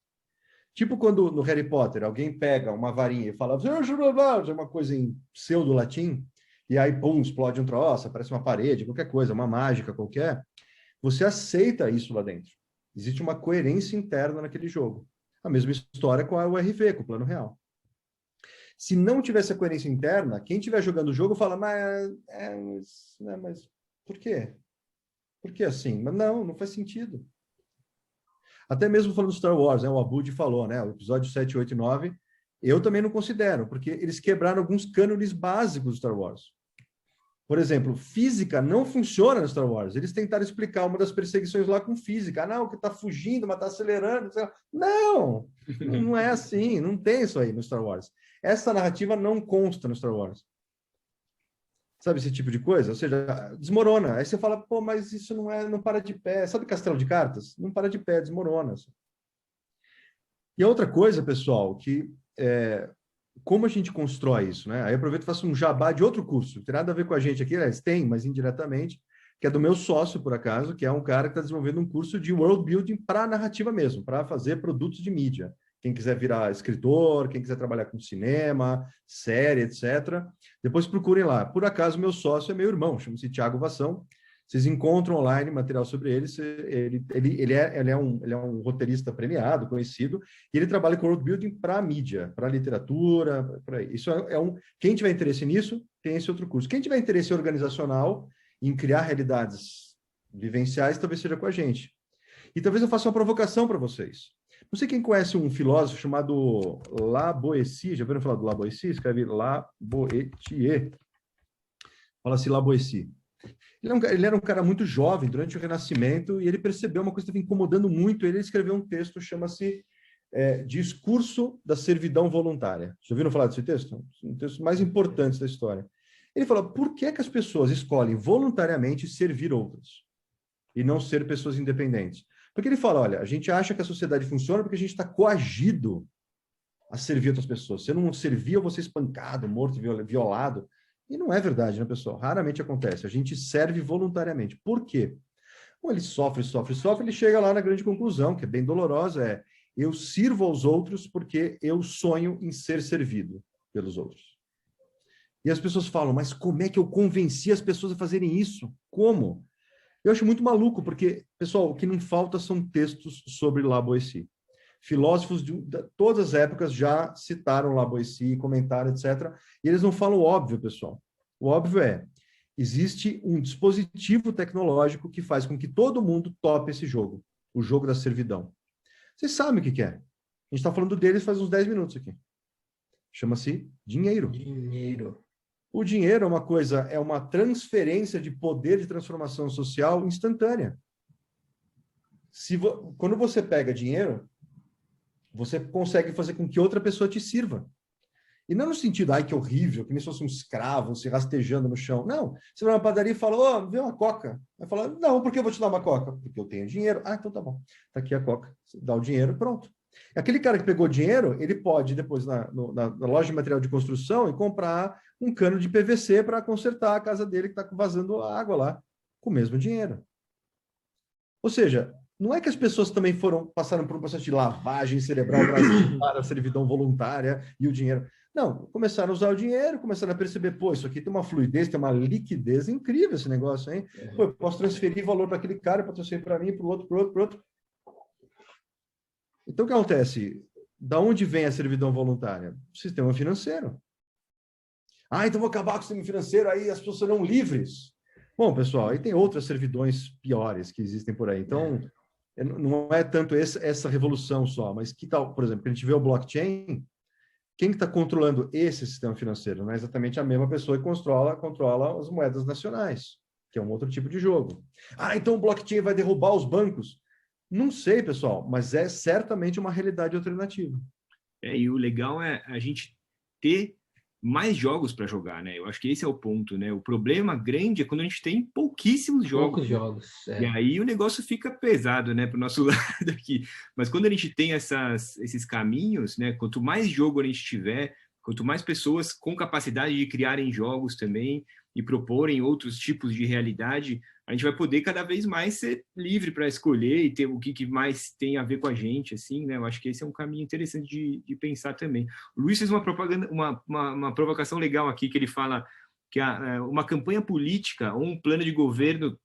Tipo quando no Harry Potter alguém pega uma varinha e fala uma coisa em pseudo-latim, e aí, pum, explode um troço, aparece uma parede, qualquer coisa, uma mágica qualquer, você aceita isso lá dentro. Existe uma coerência interna naquele jogo. A mesma história com a URV, com o plano real. Se não tivesse a coerência interna, quem estiver jogando o jogo fala, mas por quê? Por que assim? Mas não faz sentido. Até mesmo falando do Star Wars, né? O Abud falou, né? O episódio 7, 8 e 9, eu também não considero, porque eles quebraram alguns cânones básicos do Star Wars. Por exemplo, física não funciona no Star Wars. Eles tentaram explicar uma das perseguições lá com física. Não, que está fugindo, mas está acelerando. Não, não é assim. Não tem isso aí no Star Wars. Essa narrativa não consta no Star Wars. Sabe esse tipo de coisa? Ou seja, desmorona. Aí você fala, pô, mas isso não para de pé. Sabe Castelo de Cartas? Não para de pé, desmorona. E a outra coisa, pessoal, que como a gente constrói isso, né? Aí aproveito e faço um jabá de outro curso. Não tem nada a ver com a gente aqui, tem, mas indiretamente, que é do meu sócio, por acaso, que é um cara que está desenvolvendo um curso de world building para narrativa mesmo, para fazer produtos de mídia. Quem quiser virar escritor, quem quiser trabalhar com cinema, série, etc. Depois procurem lá. Por acaso, meu sócio é meu irmão, chama-se Thiago Vassão. Vocês encontram online material sobre ele. Ele é um roteirista premiado, conhecido, e ele trabalha com world building para mídia, para literatura, para isso. Quem tiver interesse nisso, tem esse outro curso. Quem tiver interesse organizacional, em criar realidades vivenciais, talvez seja com a gente. E talvez eu faça uma provocação para vocês. Não sei quem conhece um filósofo chamado La Boétie. Já ouviram falar do La Boétie? Escreve La Boétie. Fala-se La Boétie. Ele era um cara muito jovem durante o Renascimento e ele percebeu uma coisa que estava incomodando muito ele. Ele escreveu um texto, chama-se Discurso da Servidão Voluntária. Já ouviram falar desse texto? Um dos textos mais importantes da história. Ele fala, por que as pessoas escolhem voluntariamente servir outras e não ser pessoas independentes? Porque ele fala, olha, a gente acha que a sociedade funciona porque a gente está coagido a servir outras pessoas. Se não servir, eu vou ser espancado, morto, violado. E não é verdade, né, pessoal? Raramente acontece. A gente serve voluntariamente. Por quê? Bom, ele sofre, ele chega lá na grande conclusão, que é bem dolorosa, eu sirvo aos outros porque eu sonho em ser servido pelos outros. E as pessoas falam, mas como é que eu convenci as pessoas a fazerem isso? Como? Eu acho muito maluco, porque, pessoal, o que não falta são textos sobre La Boétie. Filósofos de todas as épocas já citaram La Boétie, comentaram, etc. E eles não falam o óbvio, pessoal. O óbvio existe um dispositivo tecnológico que faz com que todo mundo tope esse jogo. o jogo da servidão. Vocês sabem o que é. A gente está falando deles faz uns 10 minutos aqui. Chama-se dinheiro. Dinheiro. O dinheiro é uma coisa, é uma transferência de poder de transformação social instantânea. Quando você pega dinheiro, você consegue fazer com que outra pessoa te sirva. E não no sentido, ai, que horrível, que nem se fosse um escravo se rastejando no chão. Não. Você vai na padaria e fala, ô, vê uma coca. Vai falar, não, por que eu vou te dar uma coca? Porque eu tenho dinheiro. Ah, então tá bom. Tá aqui a coca. Você dá o dinheiro, pronto. Aquele cara que pegou dinheiro, ele pode, depois, na loja de material de construção, e comprar um cano de PVC para consertar a casa dele que está vazando água lá, com o mesmo dinheiro. Ou seja, não é que as pessoas também passaram por um processo de lavagem cerebral para a servidão voluntária e o dinheiro. Não, começaram a usar o dinheiro, começaram a perceber, pô, isso aqui tem uma fluidez, tem uma liquidez incrível esse negócio, hein? Pô, eu posso transferir valor para aquele cara, para transferir para mim, para o outro, para o outro, para o outro. Então, o que acontece? Da onde vem a servidão voluntária? Sistema financeiro. Ah, então vou acabar com o sistema financeiro, aí as pessoas serão livres. Bom, pessoal, aí tem outras servidões piores que existem por aí. Então, não é tanto essa revolução só, mas que tal, por exemplo, que a gente vê o blockchain, quem está controlando esse sistema financeiro? Não é exatamente a mesma pessoa que controla as moedas nacionais, que é um outro tipo de jogo. Ah, então o blockchain vai derrubar os bancos? Não sei, pessoal, mas é certamente uma realidade alternativa. E o legal é a gente ter mais jogos para jogar, né? Eu acho que esse é o ponto, né? O problema grande é quando a gente tem pouquíssimos jogos. Poucos jogos. E aí o negócio fica pesado, né, para o nosso lado aqui. Mas quando a gente tem esses caminhos, né? Quanto mais jogo a gente tiver, quanto mais pessoas com capacidade de criarem jogos também e proporem outros tipos de realidade, a gente vai poder cada vez mais ser livre para escolher e ter o que mais tem a ver com a gente, assim, né? Eu acho que esse é um caminho interessante de pensar também. O Luiz fez uma propaganda, uma provocação legal aqui, que ele fala que uma campanha política ou um plano de governo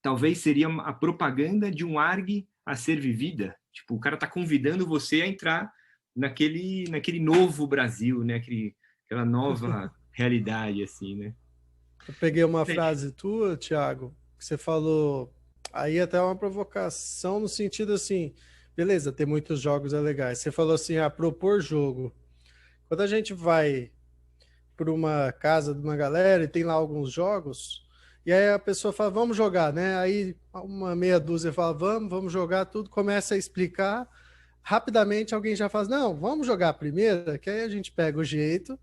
talvez seria a propaganda de um ARG a ser vivida. Tipo, o cara está convidando você a entrar naquele novo Brasil, né? Aquela nova realidade, assim, né? Eu peguei uma frase tua, Thiago, que você falou, aí até uma provocação no sentido assim, beleza, ter muitos jogos é legal. Você falou assim, propor jogo. Quando a gente vai para uma casa de uma galera e tem lá alguns jogos, e aí a pessoa fala, vamos jogar, né? Aí uma meia dúzia fala, vamos jogar, tudo começa a explicar. Rapidamente alguém já fala, não, vamos jogar a primeira, que aí a gente pega o jeito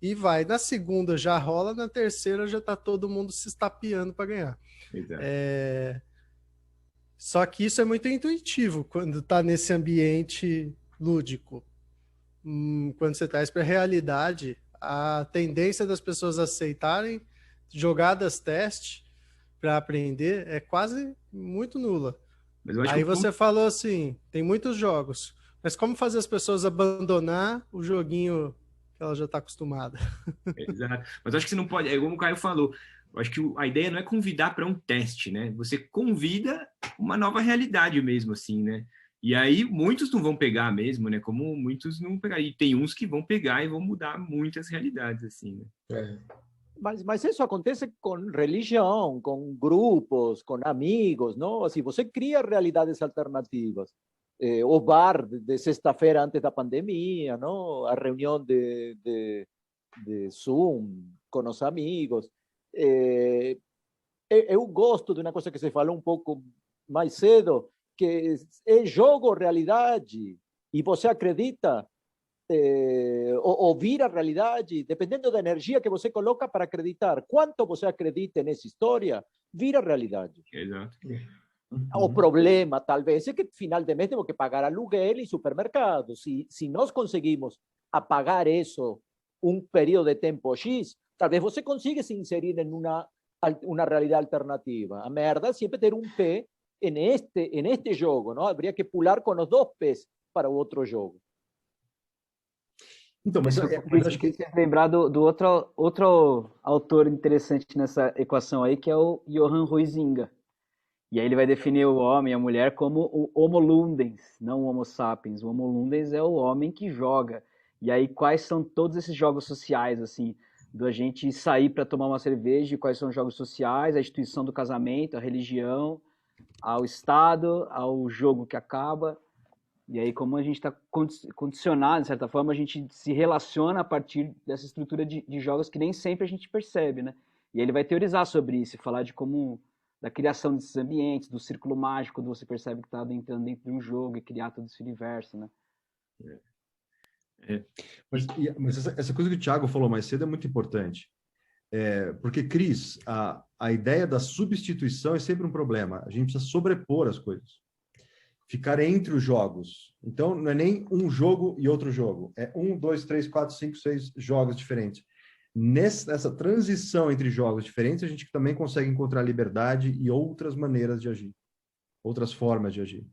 e vai. Na segunda já rola, na terceira já tá todo mundo se estapeando para ganhar. Só que isso é muito intuitivo quando está nesse ambiente lúdico. Quando você traz para a realidade, a tendência das pessoas aceitarem jogadas teste para aprender é quase muito nula. Aí você falou assim, tem muitos jogos, mas como fazer as pessoas abandonar o joguinho que ela já está acostumada? Exato. Mas acho que você não pode, é como o Caio falou, eu acho que a ideia não é convidar para um teste, né? Você convida uma nova realidade mesmo, assim, né? E aí muitos não vão pegar mesmo, né? Como muitos não pegar. E tem uns que vão pegar e vão mudar muitas realidades, assim, né? Mas isso acontece com religião, com grupos, com amigos, não? Assim, você cria realidades alternativas. O bar de sexta-feira antes da pandemia, não? A reunião de Zoom com os amigos. Eu gosto de uma coisa que você falou um pouco mais cedo, que é jogo realidade, e você acredita ou vira realidade, dependendo da energia que você coloca para acreditar. Quanto você acredita nessa história, vira realidade. Exato. O problema, talvez, é que final de mês temos que pagar aluguel e supermercado. Se nós conseguimos apagar isso um período de tempo X, talvez você consiga se inserir em uma realidade alternativa. A merda é sempre ter um pé neste jogo, não? Habría que pular com os dois pés para o outro jogo. Então, mas acho que lembrar do outro autor interessante nessa equação aí, que é o Johann Huizinga. E aí ele vai definir o homem e a mulher como o Homo Ludens, não o Homo Sapiens. O Homo Ludens é o homem que joga. E aí quais são todos esses jogos sociais, assim, da gente sair para tomar uma cerveja, quais são os jogos sociais, a instituição do casamento, a religião, ao estado, ao jogo que acaba. E aí, como a gente está condicionado, de certa forma, a gente se relaciona a partir dessa estrutura de jogos que nem sempre a gente percebe, né? E aí ele vai teorizar sobre isso, falar de como, da criação desses ambientes, do círculo mágico, quando você percebe que está entrando dentro de um jogo e criar todo esse universo, né? Mas essa coisa que o Thiago falou mais cedo é muito importante. Porque, Cris, a ideia da substituição é sempre um problema. A gente precisa sobrepor as coisas. Ficar entre os jogos. Então, não é nem um jogo e outro jogo. É 1, 2, 3, 4, 5, 6 jogos diferentes. Nessa transição entre jogos diferentes, a gente também consegue encontrar liberdade e outras maneiras de agir. Outras formas de agir.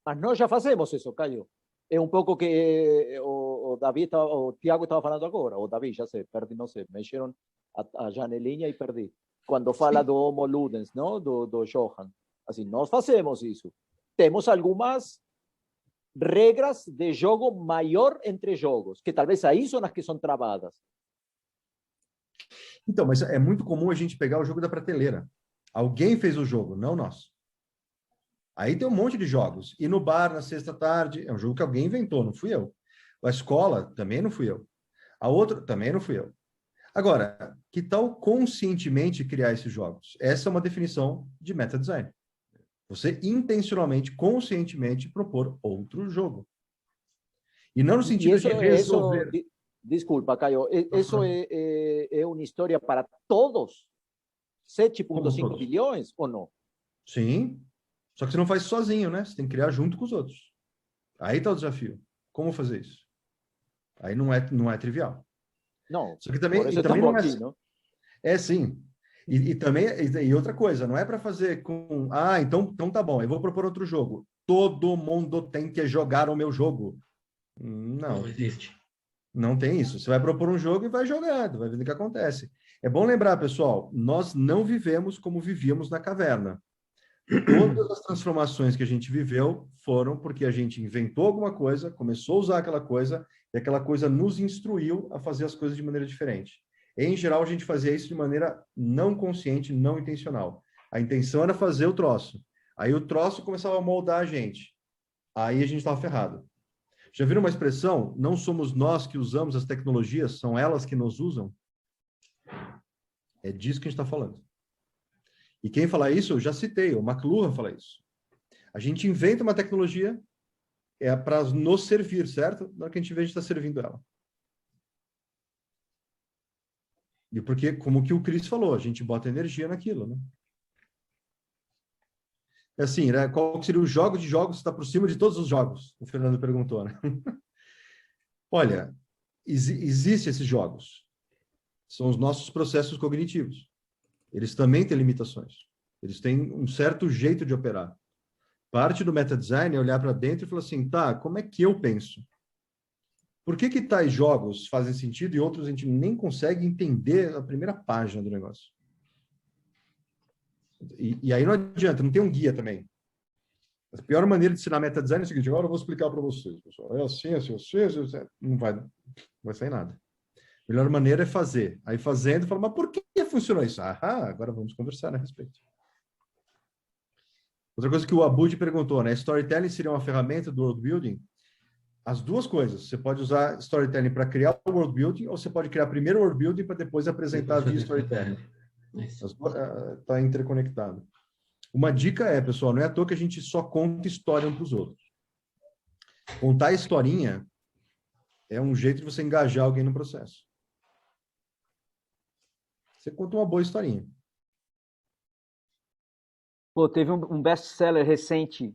Mas nós já fazemos isso, Caio. É um pouco que o Thiago estava falando agora. O Davi, já sei, perdi, não sei. Mexeram a janelinha e perdi. Quando fala do Homo Ludens, não? Do Johan. Assim, nós fazemos isso. Temos algumas regras de jogo maior entre jogos, que talvez aí são as que são travadas. Então, mas é muito comum a gente pegar o jogo da prateleira. Alguém fez o jogo, não nós. Aí tem um monte de jogos. E no bar, na sexta-tarde, é um jogo que alguém inventou, não fui eu. A escola, também não fui eu. A outra, também não fui eu. Agora, que tal conscientemente criar esses jogos? Essa é uma definição de meta-design. Você intencionalmente, conscientemente propor outro jogo. E não no sentido de resolver... Desculpa, Caio. Isso é uma história para todos? 7,5 bilhões ou não? Sim. Só que você não faz sozinho, né? Você tem que criar junto com os outros. Aí está o desafio. Como fazer isso? Aí não é trivial. Não. Só que também não é... Aqui, não? Sim. E outra coisa, não é para fazer com... então tá bom, eu vou propor outro jogo. Todo mundo tem que jogar o meu jogo. Não existe. Não tem isso. Você vai propor um jogo e vai jogando, vai vendo o que acontece. É bom lembrar, pessoal, nós não vivemos como vivíamos na caverna. Todas as transformações que a gente viveu foram porque a gente inventou alguma coisa, começou a usar aquela coisa, e aquela coisa nos instruiu a fazer as coisas de maneira diferente. Em geral, a gente fazia isso de maneira não consciente, não intencional. A intenção era fazer o troço. Aí o troço começava a moldar a gente. Aí a gente estava ferrado. Já viram uma expressão? Não somos nós que usamos as tecnologias, são elas que nos usam? É disso que a gente está falando. E quem fala isso, eu já citei, o McLuhan fala isso. A gente inventa uma tecnologia para nos servir, certo? Na hora que a gente vê, a gente está servindo ela. E porque, como que o Cris falou, a gente bota energia naquilo, né? É assim, né? Qual seria o jogo de jogos que está por cima de todos os jogos? O Fernando perguntou, né? Olha, existem esses jogos. São os nossos processos cognitivos. Eles também têm limitações. Eles têm um certo jeito de operar. Parte do meta-design é olhar para dentro e falar assim, tá, como é que eu penso? Por que tais jogos fazem sentido e outros a gente nem consegue entender a primeira página do negócio? E aí não adianta, não tem um guia também. A pior maneira de ensinar meta-design é o seguinte, agora eu vou explicar para vocês, pessoal. É assim, assim, assim, não vai sair nada. A melhor maneira é fazer. Aí fazendo, fala, mas por que funcionou isso? Agora vamos conversar a respeito. Outra coisa que o Abud perguntou, né? Storytelling seria uma ferramenta do world building? As duas coisas. Você pode usar storytelling para criar o world building ou você pode criar primeiro o world building para depois apresentar via storytelling. Está interconectado. Uma dica é, pessoal, não é à toa que a gente só conta história um para os outros. Contar historinha é um jeito de você engajar alguém no processo. Você conta uma boa historinha. Pô, teve um best-seller recente,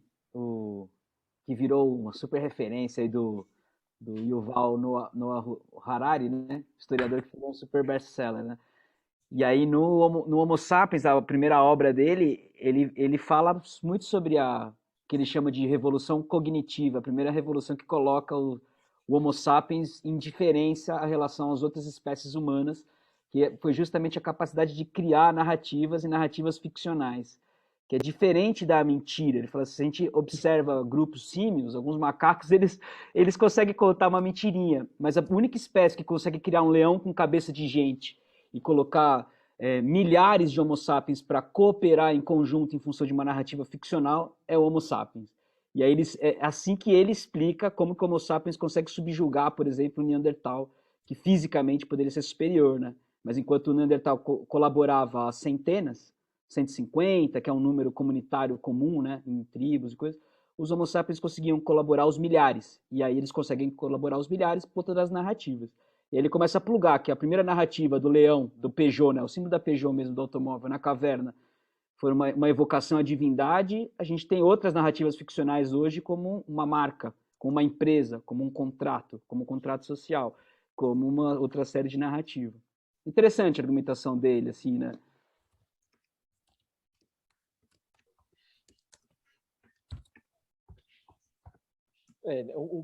que virou uma super referência aí do Yuval Noah Harari, né? Historiador que foi um super best-seller, né? E aí no Homo Sapiens, a primeira obra dele, ele fala muito sobre que ele chama de revolução cognitiva, a primeira revolução que coloca o Homo Sapiens em diferença a relação às outras espécies humanas, que foi justamente a capacidade de criar narrativas e narrativas ficcionais, que é diferente da mentira. Ele fala assim, se a gente observa grupos símios, alguns macacos, eles conseguem contar uma mentirinha, mas a única espécie que consegue criar um leão com cabeça de gente e colocar milhares de Homo sapiens para cooperar em conjunto em função de uma narrativa ficcional é o Homo sapiens. E aí é assim que ele explica como que o Homo sapiens consegue subjugar, por exemplo, o Neandertal, que fisicamente poderia ser superior, né? Mas enquanto o Neandertal colaborava a centenas, 150, que é um número comunitário comum, né, em tribos e coisas, os Homo sapiens conseguiam colaborar aos milhares. E aí eles conseguem colaborar aos milhares por todas as narrativas. E aí ele começa a plugar que a primeira narrativa do leão, do Peugeot, né, o símbolo da Peugeot mesmo, do automóvel, na caverna, foi uma evocação à divindade. A gente tem outras narrativas ficcionais hoje como uma marca, como uma empresa, como um contrato social, como uma outra série de narrativa. Interessante a argumentação dele, assim, né?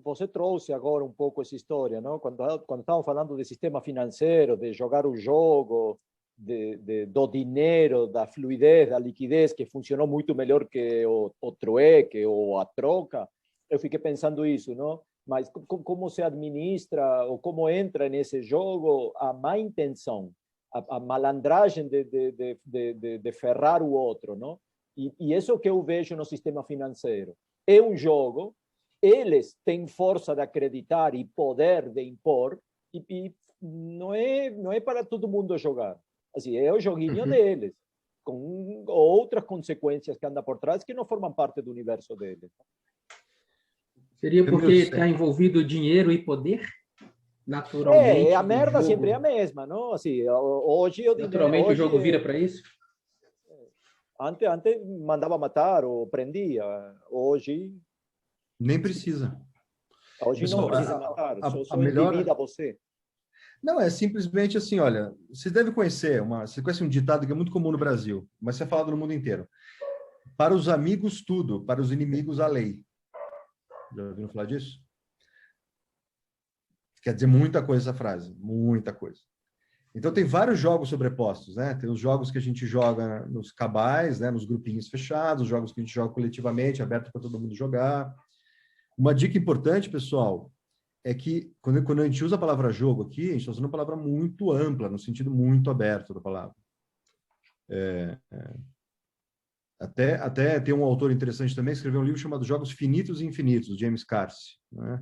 Você trouxe agora um pouco essa história, não? Quando estávamos falando de sistema financeiro, de jogar o jogo, do dinheiro, da fluidez, da liquidez, que funcionou muito melhor que o trueque ou a troca, eu fiquei pensando isso, não? Mas como se administra ou como entra nesse jogo a má intenção, a malandragem de ferrar o outro, não? E isso é o que eu vejo no sistema financeiro. É um jogo, eles têm força de acreditar e poder de impor, e não é para todo mundo jogar. Assim, é o joguinho deles, com outras consequências que andam por trás que não formam parte do universo deles. Seria porque está envolvido dinheiro e poder? Naturalmente. A merda sempre é a mesma, não? Assim, hoje naturalmente o jogo vira para isso? Antes mandava matar ou prendia. Hoje nem precisa. Hoje pessoal, não precisa matar. Só melhor... endivida você. Não, é simplesmente assim, olha, você deve conhecer, você conhece um ditado que é muito comum no Brasil, mas é falado no mundo inteiro. Para os amigos, tudo. Para os inimigos, a lei. Já ouviram falar disso? Quer dizer muita coisa essa frase. Muita coisa. Então, tem vários jogos sobrepostos, né? Tem os jogos que a gente joga nos cabais, né? Nos grupinhos fechados, os jogos que a gente joga coletivamente, aberto para todo mundo jogar. Uma dica importante, pessoal, é que quando a gente usa a palavra jogo aqui, a gente está usando uma palavra muito ampla, no sentido muito aberto da palavra. Até tem um autor interessante também que escreveu um livro chamado Jogos Finitos e Infinitos, James Carse, né?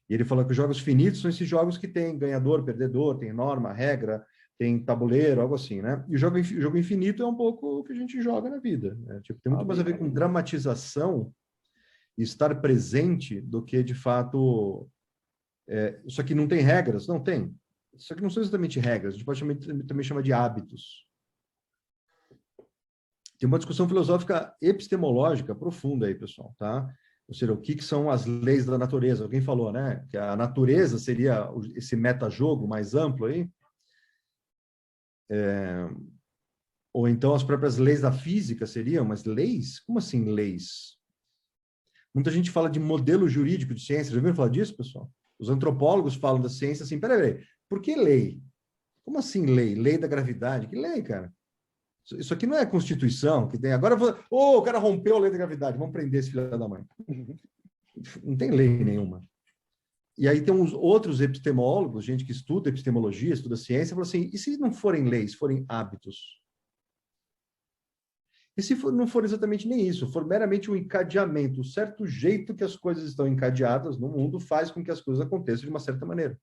E ele fala que os jogos finitos são esses jogos que tem ganhador, perdedor, tem norma, regra, tem tabuleiro, algo assim, né? E o jogo infinito é um pouco o que a gente joga na vida, né? Tipo, tem muito mais a ver com dramatização e estar presente do que, de fato... Isso aqui não tem regras? Não tem. Isso aqui não são exatamente regras, a gente pode também chamar de hábitos. Tem uma discussão filosófica epistemológica profunda aí, pessoal, tá? Ou seja, o que são as leis da natureza? Alguém falou, né? Que a natureza seria esse metajogo mais amplo aí. Ou então as próprias leis da física seriam, mas leis? Como assim leis? Muita gente fala de modelo jurídico de ciência. Já ouviram falar disso, pessoal? Os antropólogos falam da ciência assim, peraí, por que lei? Como assim lei? Lei da gravidade? Que lei, cara? Isso aqui não é a Constituição que tem. Agora, o cara rompeu a lei da gravidade, vamos prender esse filho da mãe. Não tem lei nenhuma. E aí tem uns outros epistemólogos, gente que estuda epistemologia, estuda ciência, fala assim, e se não forem leis, forem hábitos? E se não for exatamente nem isso, for meramente um encadeamento, o certo jeito que as coisas estão encadeadas no mundo faz com que as coisas aconteçam de uma certa maneira.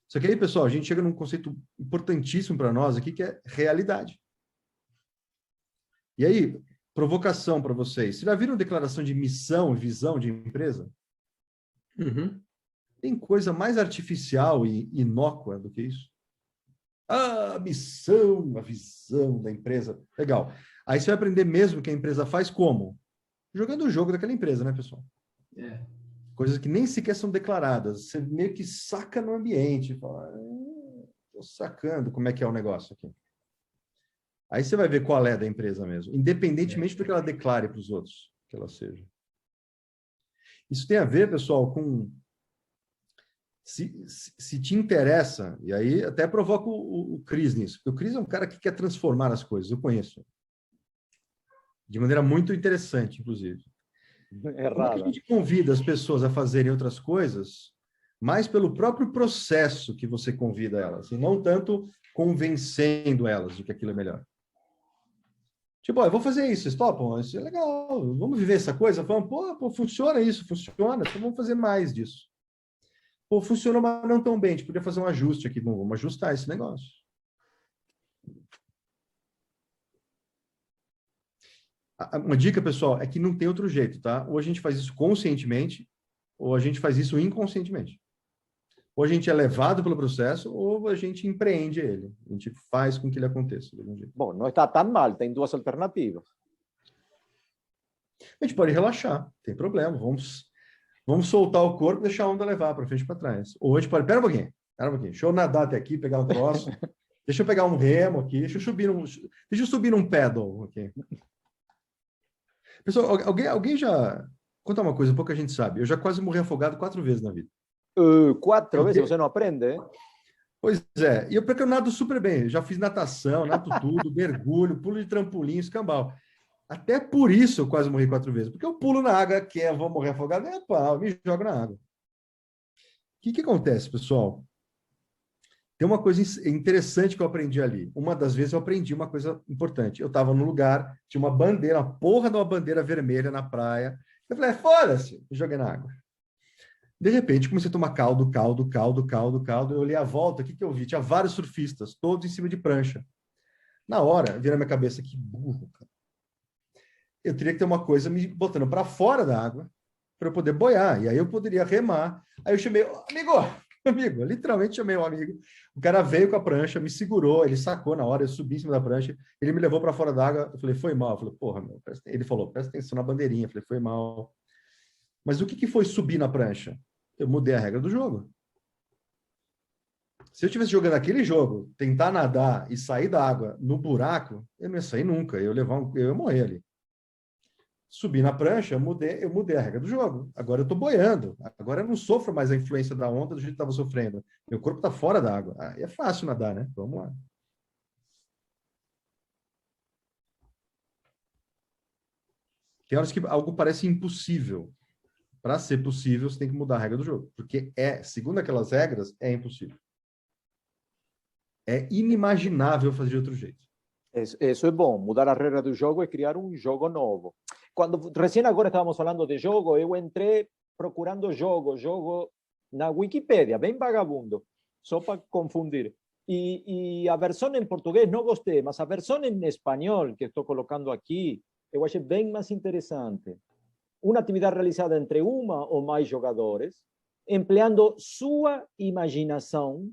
Só que aí, pessoal, a gente chega num conceito importantíssimo para nós aqui, que é realidade. E aí, provocação para vocês. Vocês já viram declaração de missão e visão de empresa? Uhum. Tem coisa mais artificial e inócua do que isso? A missão, a visão da empresa. Legal. Aí você vai aprender mesmo que a empresa faz como? Jogando o jogo daquela empresa, né, pessoal? Coisas que nem sequer são declaradas. Você meio que saca no ambiente. Fala, tô sacando como é que é o negócio aqui. Aí você vai ver qual é da empresa mesmo, independentemente do que ela declare para os outros, que ela seja. Isso tem a ver, pessoal, com... Se te interessa, e aí até provoca o Cris nisso, porque o Cris é um cara que quer transformar as coisas, eu conheço. De maneira muito interessante, inclusive. Como é que a gente convida as pessoas a fazerem outras coisas mais pelo próprio processo que você convida elas, e não tanto convencendo elas de que aquilo é melhor. Tipo, eu vou fazer isso, vocês topam? Isso é legal, vamos viver essa coisa? Vamos, pô, funciona isso, funciona, então vamos fazer mais disso. Pô, funciona, mas não tão bem, a gente podia fazer um ajuste aqui, vamos ajustar esse negócio. Uma dica, pessoal, é que não tem outro jeito, tá? Ou a gente faz isso conscientemente, ou a gente faz isso inconscientemente. Ou a gente é levado pelo processo, ou a gente empreende ele. A gente faz com que ele aconteça. Bom, não está tão mal, tem duas alternativas. A gente pode relaxar, tem problema. Vamos soltar o corpo e deixar a onda levar para frente e para trás. Ou a gente pode, pera um pouquinho. Deixa eu nadar até aqui, pegar um troço. Deixa eu pegar um remo aqui, deixa eu subir num pedal aqui. Pessoal, alguém já... Conta uma coisa, pouca gente sabe. Eu já quase morri afogado 4 vezes na vida. 4 vezes? Você não aprende, hein? Pois é. E porque eu nado super bem. Eu já fiz natação, nado tudo, mergulho, pulo de trampolim, escambau. Até por isso eu quase morri 4 vezes. Porque eu pulo na água, vou morrer afogado, eu me jogo na água. O que acontece, pessoal? Tem uma coisa interessante que eu aprendi ali. Uma das vezes eu aprendi uma coisa importante. Eu estava num lugar, tinha uma bandeira, uma porra de uma bandeira vermelha na praia. Eu falei, foda-se, me joguei na água. De repente, comecei a tomar caldo. Eu olhei a volta, o que eu vi? Tinha vários surfistas, todos em cima de prancha. Na hora, veio na minha cabeça, que burro, cara. Eu teria que ter uma coisa me botando para fora da água para eu poder boiar. E aí eu poderia remar. Aí eu chamei, amigo, literalmente chamei um amigo. O cara veio com a prancha, me segurou, ele sacou na hora, eu subi em cima da prancha, ele me levou para fora da água. Eu falei, foi mal. Eu falei, porra, meu. Ele falou, presta atenção na bandeirinha. Eu falei, foi mal. Mas o que foi subir na prancha? Eu mudei a regra do jogo. Se eu estivesse jogando aquele jogo, tentar nadar e sair da água no buraco, eu não ia sair nunca. Eu ia morrer ali. Subi na prancha, eu mudei a regra do jogo. Agora eu estou boiando. Agora eu não sofro mais a influência da onda do jeito que estava sofrendo. Meu corpo está fora da água. Aí é fácil nadar, né? Vamos lá. Tem horas que algo parece impossível. Para ser possível, você tem que mudar a regra do jogo. Porque segundo aquelas regras, é impossível. É inimaginável fazer de outro jeito. Isso é bom. Mudar a regra do jogo é criar um jogo novo. Recién agora estávamos falando de jogo, eu entrei procurando jogo na Wikipedia, bem vagabundo, só para confundir. E a versão em português não gostei, mas a versão em espanhol, que estou colocando aqui, eu achei bem mais interessante. Uma atividade realizada entre uma ou mais jogadores, empleando sua imaginação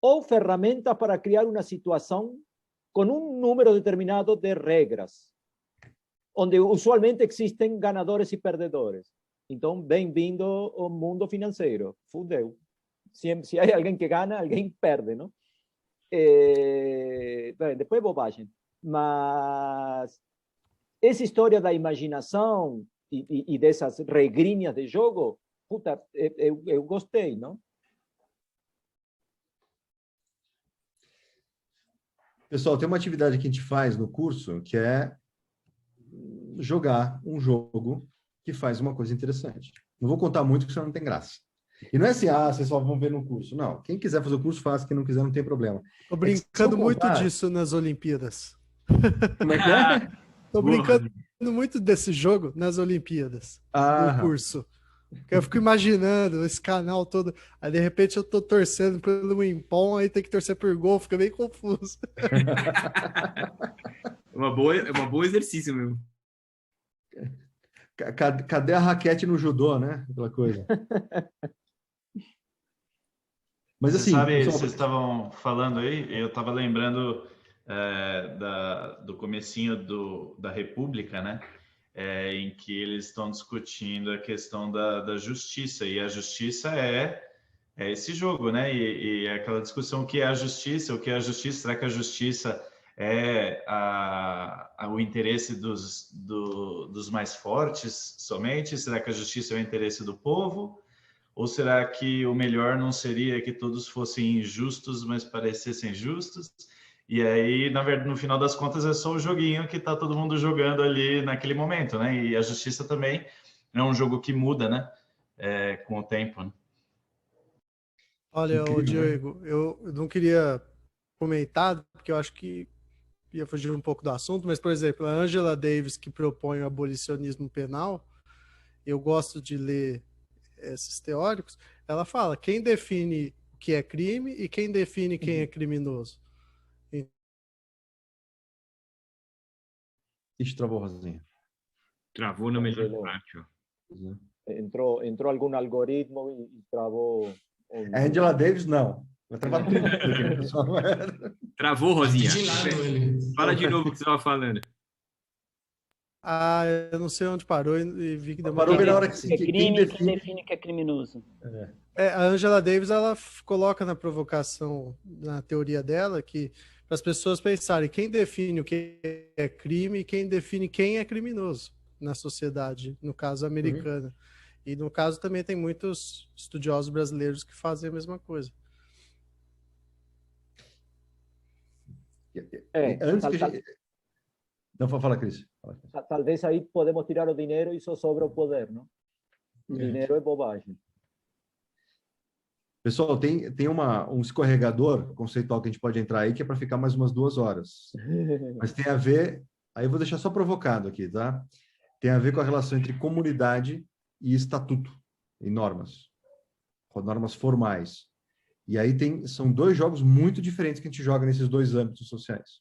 ou ferramentas para criar uma situação com um número determinado de regras, onde usualmente existem ganadores e perdedores. Então, bem-vindo ao mundo financeiro. Fudeu. Se há alguém que ganha, alguém perde, não? Bem, depois é bobagem. Mas essa história da imaginação e dessas regrinhas de jogo, puta, eu gostei, não? Pessoal, tem uma atividade que a gente faz no curso que é jogar um jogo que faz uma coisa interessante. Não vou contar muito, porque senão não tem graça. E não é assim, vocês só vão ver no curso. Não, quem quiser fazer o curso, faz. Quem não quiser, não tem problema. Tô brincando muito disso nas Olimpíadas. Como é que é? Tô brincando muito desse jogo nas Olimpíadas, no curso. Eu fico imaginando esse canal todo. Aí, de repente, eu tô torcendo pelo Impom, aí tem que torcer por gol, fica bem confuso. É um bom exercício mesmo. Cadê a raquete no judô, né? Aquela coisa. Mas assim... Vocês estavam falando aí, eu estava lembrando do comecinho da República, né? Em que eles estão discutindo a questão da justiça, e a justiça é esse jogo, né? E aquela discussão, o que é a justiça, será que a justiça é o interesse dos mais fortes somente? Será que a justiça é o interesse do povo? Ou será que o melhor não seria que todos fossem injustos, mas parecessem justos? E aí, na verdade, no final das contas, é só o joguinho que está todo mundo jogando ali naquele momento, né? E a justiça também é um jogo que muda, né? Com o tempo, né? Olha, Incrível, Diego, eu não queria comentar, porque eu acho que ia fugir um pouco do assunto, mas, por exemplo, a Angela Davis, que propõe o abolicionismo penal, eu gosto de ler esses teóricos, ela fala quem define o que é crime e quem define quem é criminoso. Ixi, travou, Rosinha. Travou na melhor parte, ó. Entrou algum algoritmo e travou. A Angela Davis, não. Vai travar tudo aqui, né, pessoal? Travou, Rosinha. Fala de novo o que você estava falando. Eu não sei onde parou e vi que parou bem na hora que é crime, quem define que é criminoso. A Angela Davis, ela coloca na provocação, na teoria dela, que para as pessoas pensarem quem define o que é crime e quem define quem é criminoso na sociedade, no caso americana. E no caso também tem muitos estudiosos brasileiros que fazem a mesma coisa. Antes que a gente... Não, fala, Cris. Talvez aí podemos tirar o dinheiro e só sobra o poder, não? O dinheiro é bobagem. Pessoal, tem um escorregador conceitual que a gente pode entrar aí, que é para ficar mais umas 2 horas. Mas tem a ver... Aí eu vou deixar só provocado aqui, tá? Tem a ver com a relação entre comunidade e estatuto, e normas. Normas formais. E aí são 2 jogos muito diferentes que a gente joga nesses 2 âmbitos sociais.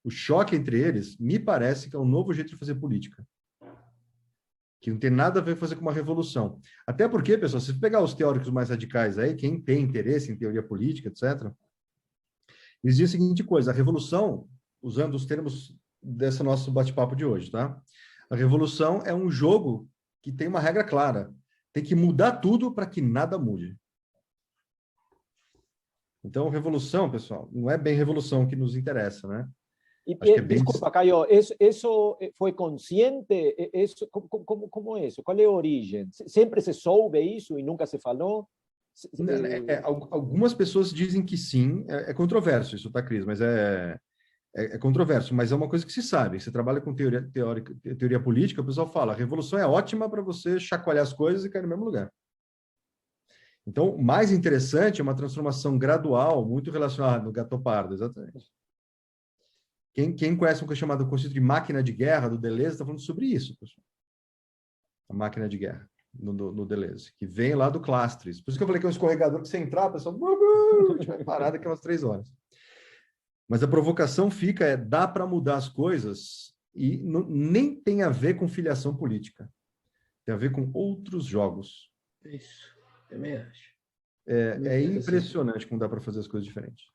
O choque entre eles, me parece que é um novo jeito de fazer política. Que não tem nada a ver com fazer com uma revolução. Até porque, pessoal, se você pegar os teóricos mais radicais aí, quem tem interesse em teoria política, etc., eles dizem a seguinte coisa: a revolução, usando os termos desse nosso bate-papo de hoje, tá? A revolução é um jogo que tem uma regra clara. Tem que mudar tudo para que nada mude. Então, revolução, pessoal, não é bem revolução que nos interessa, né? Desculpa, Caio, isso foi consciente? Como é isso? Qual é a origem? Sempre se soube isso e nunca se falou? Algumas pessoas dizem que sim. É controverso isso, tá, Cris? Mas é controverso, mas é uma coisa que se sabe. Você trabalha com teoria política, o pessoal fala, a revolução é ótima para você chacoalhar as coisas e cair no mesmo lugar. Então, o mais interessante é uma transformação gradual, muito relacionada no Gato Pardo, exatamente. Quem conhece um que é chamado conceito de máquina de guerra, do Deleuze, está falando sobre isso, pessoal. A máquina de guerra, no Deleuze, que vem lá do Clastres. Por isso que eu falei que é um escorregador que você entrar, pessoal, a gente vai parar daqui a umas 3 horas. Mas a provocação dá para mudar as coisas e nem tem a ver com filiação política. Tem a ver com outros jogos. Isso, também acho. É impressionante como dá para fazer as coisas diferentes.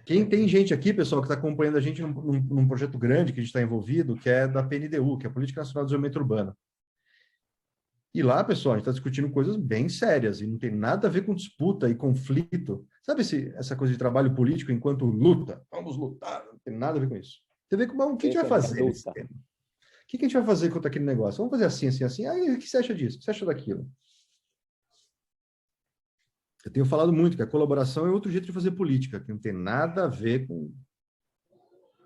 Quem tem gente aqui, pessoal, que está acompanhando a gente num projeto grande que a gente está envolvido, que é da PNDU, que é a Política Nacional de Desenvolvimento Urbano. E lá, pessoal, a gente está discutindo coisas bem sérias e não tem nada a ver com disputa e conflito. Sabe essa coisa de trabalho político enquanto luta? Vamos lutar, não tem nada a ver com isso. Tem a ver com o que a gente vai fazer nesse tema. O que a gente vai fazer contra aquele negócio? Vamos fazer assim, assim, assim. Aí, o que você acha disso? O que você acha daquilo? Eu tenho falado muito que a colaboração é outro jeito de fazer política, que não tem nada a ver com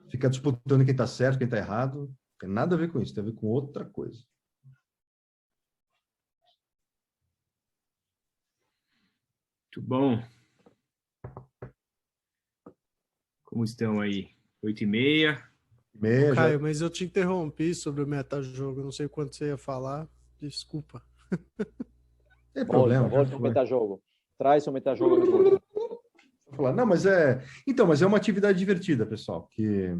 ficar disputando quem está certo, quem está errado. Não tem nada a ver com isso, tem a ver com outra coisa. Muito bom. Como estão aí? 8h30. Caio, mas eu te interrompi sobre o metajogo. Não sei quanto você ia falar. Desculpa. Tem problema. Volta o metajogo. Traz o metajogo de volta. Não, mas é uma atividade divertida, pessoal, que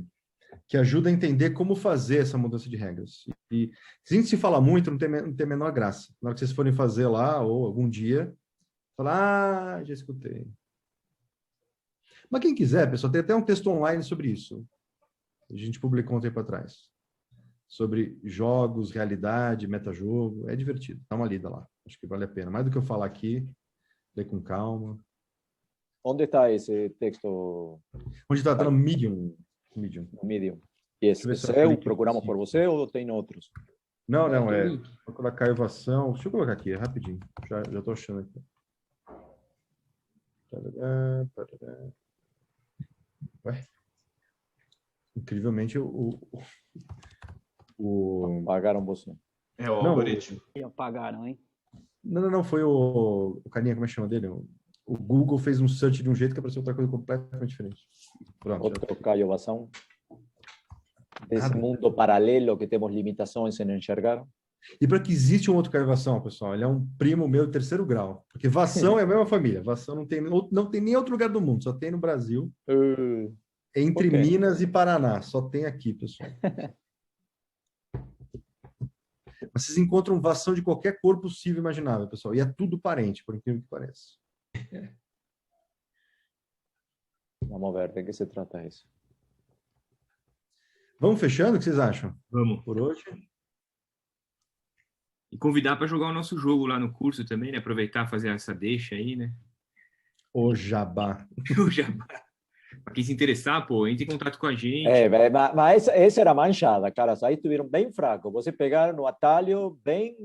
ajuda a entender como fazer essa mudança de regras. E se a gente se fala muito, não tem a menor graça. Na hora que vocês forem fazer lá, ou algum dia, falar, já escutei. Mas quem quiser, pessoal, tem até um texto online sobre isso. A gente publicou um tempo atrás. Sobre jogos, realidade, metajogo. É divertido. Dá uma lida lá. Acho que vale a pena. Mais do que eu falar aqui, lê com calma. Onde está esse texto? Onde está? Está no Medium. Medium. E esse é o procuramos por você ou tem outros? Não, vou colocar a Caiovação. Deixa eu colocar aqui, rapidinho. Já estou achando aqui. Ué? Incrivelmente, Pagaram você. É o algoritmo. Apagaram, hein? Não, foi o carinha, como é que chama dele? o Google fez um search de um jeito que apareceu outra coisa completamente diferente. Pronto. Outro Caio Vassão. Desse mundo paralelo que temos limitações em enxergar. E para que existe um outro Caio Vassão, pessoal, ele é um primo meu de 3º grau. Porque Vassão é a mesma família. Vassão não tem nem outro lugar do mundo, só tem no Brasil. Entre Minas e Paraná, só tem aqui, pessoal. Vocês encontram Vassão de qualquer cor possível e imaginável, pessoal. E é tudo parente, por incrível que pareça. Vamos ver de que se trata isso. Vamos fechando? O que vocês acham? Vamos. Por hoje. E convidar para jogar o nosso jogo lá no curso também, né? Aproveitar, fazer essa deixa aí, né? O jabá. O jabá. Para quem se interessar, pô, entre em contato com a gente. Mas essa era a manchada, cara. Aí estuvieron bem fraco. Você pegaram no atalho bem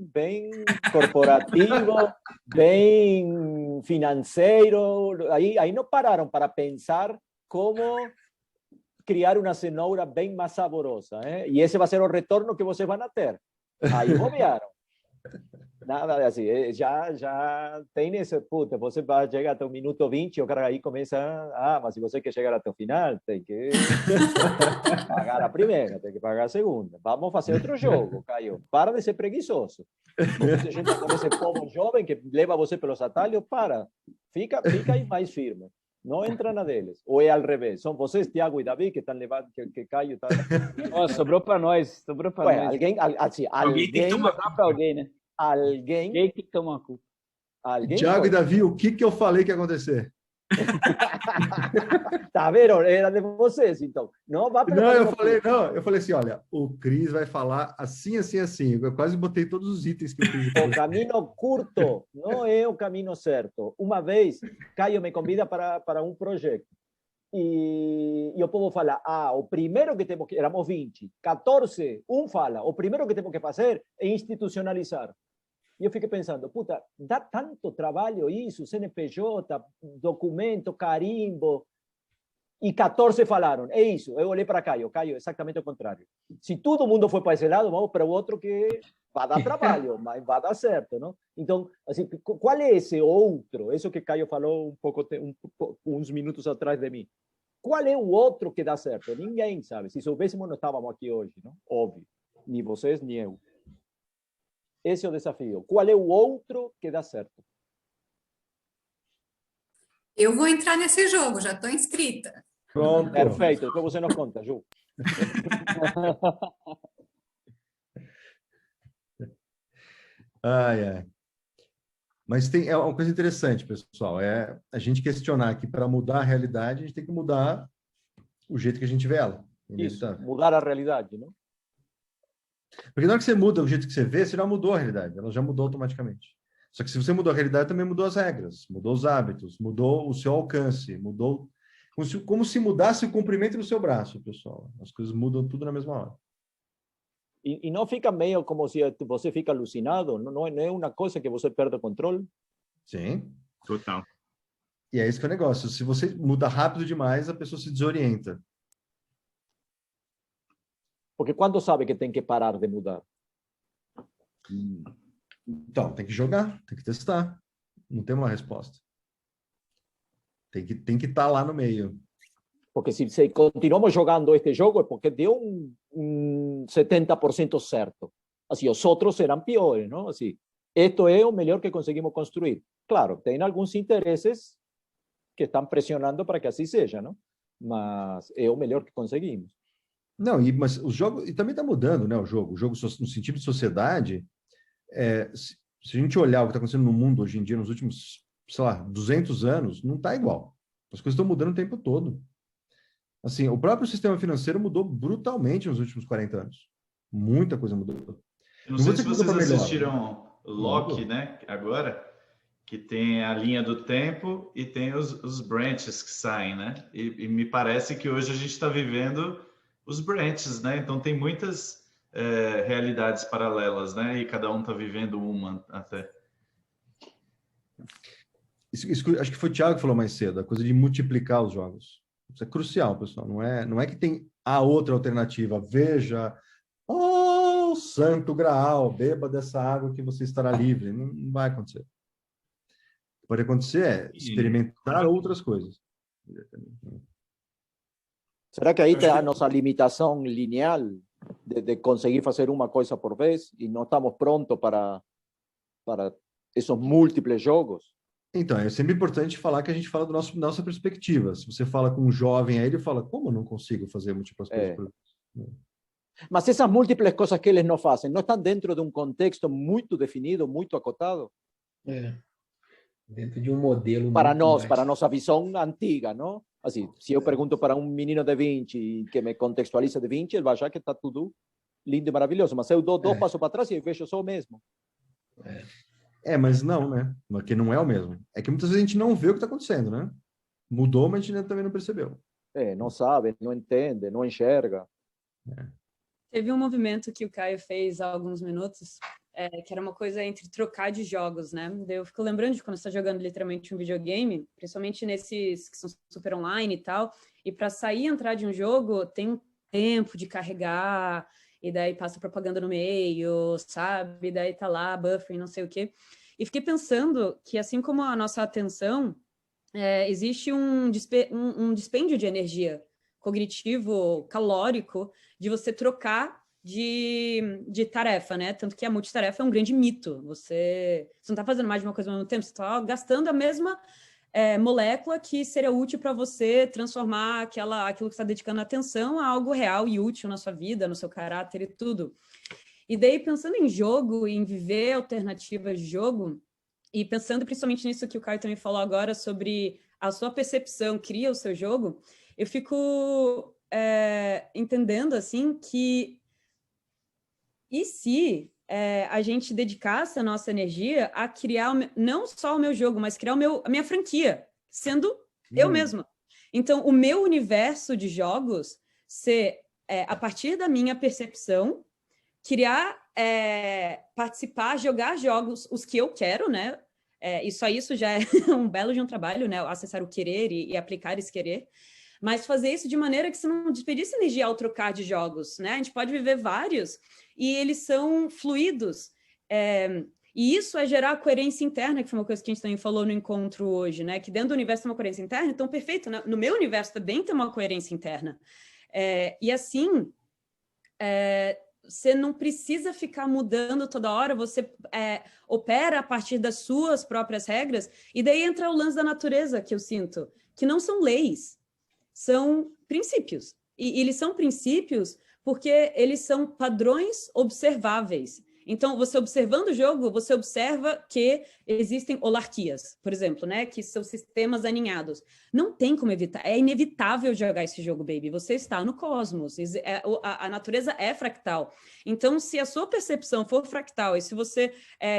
corporativo, bem financeiro. Aí não pararam para pensar como criar uma cenoura bem mais saborosa. E esse vai ser o retorno que vocês vão ter. Aí bobearam. Nada assim, já tem esse, puta, você vai chegar até o minuto 20 e o cara aí começa, mas se você quer chegar até o final, tem que pagar a primeira, tem que pagar a segunda. Vamos fazer outro jogo, Caio. Para de ser preguiçoso. Você gente com esse povo jovem que leva você pelos atalhos, fica aí mais firme. Não entra na deles. Ou é ao revés? São vocês, Thiago e Davi, que estão levando, que Caio está... Sobrou para nós. Alguém tem que tomar para alguém, né? Alguém tem que tomar culpa. Thiago e Davi, o que eu falei que ia acontecer? Tá vendo? Era de vocês, então. Não, eu falei assim, olha, o Cris vai falar assim. Eu quase botei todos os itens que eu fiz. O caminho curto não é o caminho certo. Uma vez, Caio me convida para um projeto. E o povo fala, o primeiro que temos que... Éramos 20, 14, um fala, o primeiro que temos que fazer é institucionalizar. E eu fiquei pensando, puta, dá tanto trabalho isso, CNPJ, documento, carimbo. E 14 falaram, é isso. Eu olhei para Caio, exatamente o contrário. Se todo mundo for para esse lado, vamos para o outro que vai dar trabalho, mas vai dar certo, não? Então, assim, qual é esse outro? Isso que Caio falou uns minutos atrás de mim. Qual é o outro que dá certo? Ninguém sabe. Se soubéssemos, não estávamos aqui hoje, não? Óbvio. Nem vocês, nem eu. Esse é o desafio. Qual é o outro que dá certo? Eu vou entrar nesse jogo, já estou inscrita. Pronto. Perfeito. Depois você nos conta, Ju. Ai. Mas é uma coisa interessante, pessoal, é a gente questionar aqui para mudar a realidade, a gente tem que mudar o jeito que a gente vê ela. Isso, mudar a realidade, não? Porque na hora que você muda o jeito que você vê, você já mudou a realidade, ela já mudou automaticamente. Só que se você mudou a realidade, também mudou as regras, mudou os hábitos, mudou o seu alcance, mudou... Como se mudasse o comprimento do seu braço, pessoal. As coisas mudam tudo na mesma hora. E não fica meio como se você fica alucinado? Não é uma coisa que você perde o controle? Sim. Total. E é isso que é o negócio. Se você muda rápido demais, a pessoa se desorienta. Porque quando sabe que tem que parar de mudar? Então, tem que jogar, tem que testar. Não tem uma resposta. Tem que estar lá no meio. Porque se continuamos jogando este jogo é porque deu um 70% certo. Assim, os outros serão piores, não? Assim, isto é o melhor que conseguimos construir. Claro, tem alguns interesses que estão pressionando para que assim seja, não? Mas é o melhor que conseguimos. Não, mas o jogo... E também está mudando, né, o jogo. O jogo, no sentido de sociedade, se a gente olhar o que está acontecendo no mundo hoje em dia, nos últimos, sei lá, 200 anos, não está igual. As coisas estão mudando o tempo todo. Assim, o próprio sistema financeiro mudou brutalmente nos últimos 40 anos. Muita coisa mudou. Não sei se vocês assistiram Loki, né? Agora, que tem a linha do tempo e tem os branches que saem, né? E me parece que hoje a gente está vivendo os branches, né? Então tem muitas realidades paralelas, né? E cada um está vivendo uma até. Isso, acho que foi o Thiago que falou mais cedo, a coisa de multiplicar os jogos. Isso é crucial, pessoal. Não é que tem a outra alternativa. Veja, santo graal, beba dessa água que você estará livre. Não vai acontecer. pode acontecer é experimentar outras coisas. Será que aí tem a nossa limitação lineal de conseguir fazer uma coisa por vez e não estamos prontos para esses múltiplos jogos? Então, é sempre importante falar que a gente fala da nossa perspectiva. Se você fala com um jovem aí, ele fala, como eu não consigo fazer múltiplas coisas por vez? Mas essas múltiplas coisas que eles não fazem, não estão dentro de um contexto muito definido, muito acotado? Dentro de um modelo. Para nós, para a nossa visão antiga, não? Assim, se eu pergunto para um menino de 20 que me contextualiza de 20, ele vai achar que está tudo lindo e maravilhoso, mas eu dou 2 passos para trás e eu vejo só o mesmo. Mas não, né? Porque não é o mesmo. É que muitas vezes a gente não vê o que está acontecendo, né? Mudou, mas a gente também não percebeu. Não sabe, não entende, não enxerga. Teve um movimento que o Caio fez há alguns minutos, que era uma coisa entre trocar de jogos, né? Eu fico lembrando de quando você está jogando literalmente um videogame, principalmente nesses que são super online e tal, e para sair e entrar de um jogo tem um tempo de carregar, e daí passa propaganda no meio, sabe? E daí tá lá, buffer, não sei o quê. E fiquei pensando que, assim como a nossa atenção, existe um dispêndio de energia cognitivo, calórico, de você trocar de tarefa, né? Tanto que a multitarefa é um grande mito. Você não está fazendo mais de uma coisa ao mesmo tempo, você está gastando a mesma molécula que seria útil para você transformar aquilo que está dedicando atenção a algo real e útil na sua vida, no seu caráter e tudo. E daí, pensando em jogo, em viver alternativas de jogo, e pensando principalmente nisso que o Caio também falou agora sobre a sua percepção cria o seu jogo, eu fico entendendo, assim, que e se a gente dedicasse a nossa energia a criar não só o meu jogo, mas criar a minha franquia, sendo eu mesma. Então, o meu universo de jogos ser, a partir da minha percepção, criar, participar, jogar jogos, os que eu quero, né? Isso já é um belo de um trabalho, né? Acessar o querer e aplicar esse querer. Mas fazer isso de maneira que você não desperdice energia ao trocar de jogos, né? A gente pode viver vários e eles são fluidos. E isso é gerar coerência interna, que foi uma coisa que a gente também falou no encontro hoje, né? Que dentro do universo tem uma coerência interna, então perfeito, né? No meu universo também tem uma coerência interna. E assim, você não precisa ficar mudando toda hora, você opera a partir das suas próprias regras, e daí entra o lance da natureza, que eu sinto, que não são leis, são princípios. E eles são princípios porque eles são padrões observáveis. Então, você observando o jogo, você observa que existem holarquias, por exemplo, né? Que são sistemas aninhados. Não tem como evitar. É inevitável jogar esse jogo, baby. Você está no cosmos. A natureza é fractal. Então, se a sua percepção for fractal e se você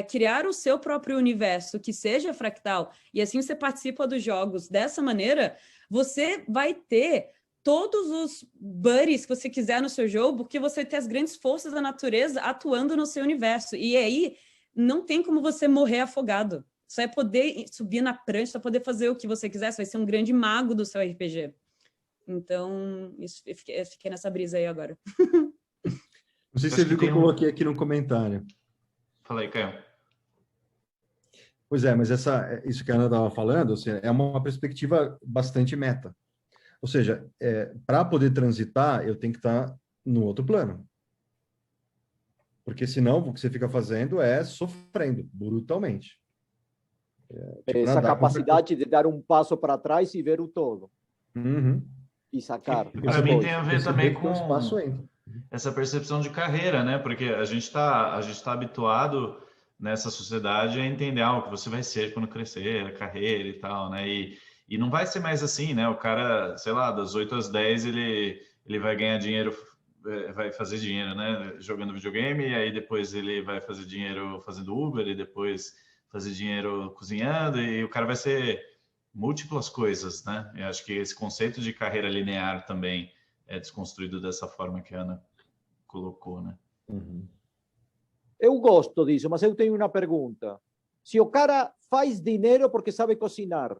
criar o seu próprio universo que seja fractal e assim você participa dos jogos dessa maneira, você vai ter todos os buddies que você quiser no seu jogo, porque você tem as grandes forças da natureza atuando no seu universo. E aí, não tem como você morrer afogado. Você vai poder subir na prancha, você vai poder fazer o que você quiser, você vai ser um grande mago do seu RPG. Então, eu fiquei nessa brisa aí agora. Não sei se você viu que eu coloquei aqui no comentário. Fala aí, Caio. Pois mas isso que a Ana estava falando, assim, é uma perspectiva bastante meta. Ou seja, para poder transitar, eu tenho que estar no outro plano. Porque senão o que você fica fazendo é sofrendo brutalmente. Essa capacidade de dar um passo para trás e ver o todo. E sacar. Para mim tem a ver também com essa percepção de carreira, né? Porque a gente tá habituado nessa sociedade a entender o que você vai ser quando crescer, a carreira e tal, né? E não vai ser mais assim, né? O cara, sei lá, das 8 às 10 ele vai ganhar dinheiro, vai fazer dinheiro, né? Jogando videogame, e aí depois ele vai fazer dinheiro fazendo Uber, e depois fazer dinheiro cozinhando, e o cara vai ser múltiplas coisas, né? Eu acho que esse conceito de carreira linear também é desconstruído dessa forma que a Ana colocou, né? Eu gosto disso, mas eu tenho uma pergunta. Se o cara faz dinheiro porque sabe cozinhar,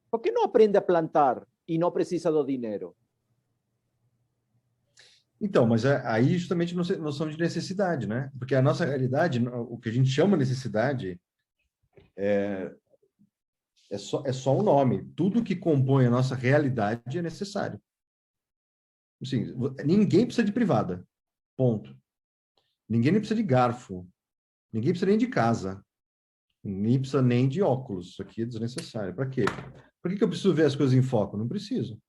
por que não aprende a plantar e não precisa do dinheiro? Então, mas aí justamente nós somos de necessidade, né? Porque a nossa realidade, o que a gente chama necessidade, É só um nome. Tudo que compõe a nossa realidade é necessário. Assim, ninguém precisa de privada. Ponto. Ninguém nem precisa de garfo. Ninguém precisa nem de casa. Ninguém precisa nem de óculos. Isso aqui é desnecessário. Para quê? Por que eu preciso ver as coisas em foco? Não preciso.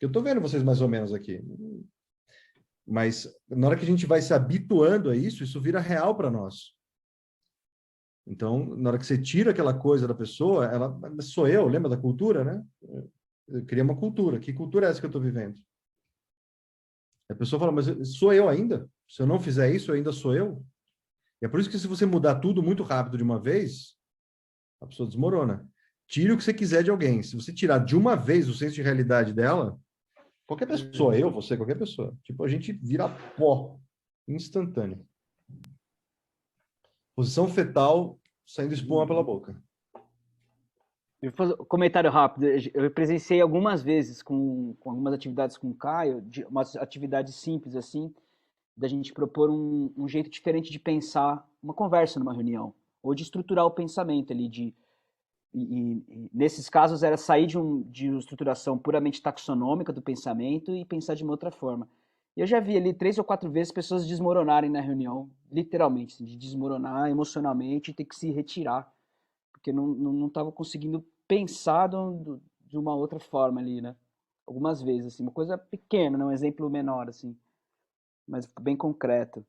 Eu estou vendo vocês mais ou menos aqui. Mas na hora que a gente vai se habituando a isso, isso vira real para nós. Então, na hora que você tira aquela coisa da pessoa, ela sou eu, lembra da cultura, né? Eu queria uma cultura. Que cultura é essa que eu estou vivendo? A pessoa fala, mas sou eu ainda? Se eu não fizer isso, eu ainda sou eu? E é por isso que se você mudar tudo muito rápido de uma vez, a pessoa desmorona. Tire o que você quiser de alguém. Se você tirar de uma vez o senso de realidade dela, qualquer pessoa, eu, você, qualquer pessoa, tipo, a gente vira pó instantâneo. Posição fetal, saindo espuma pela boca. Eu vou fazer um comentário rápido. Eu presenciei algumas vezes com algumas atividades com o Caio, umas atividades simples assim, da gente propor um jeito diferente de pensar uma conversa numa reunião, ou de estruturar o pensamento ali, e nesses casos era sair de uma estruturação puramente taxonômica do pensamento e pensar de uma outra forma. E eu já vi ali 3 ou 4 vezes pessoas desmoronarem na reunião, literalmente, assim, de desmoronar emocionalmente e ter que se retirar, porque não estava conseguindo pensar de uma outra forma ali, né? Algumas vezes, assim, uma coisa pequena, né? Um exemplo menor, assim, mas bem concreto.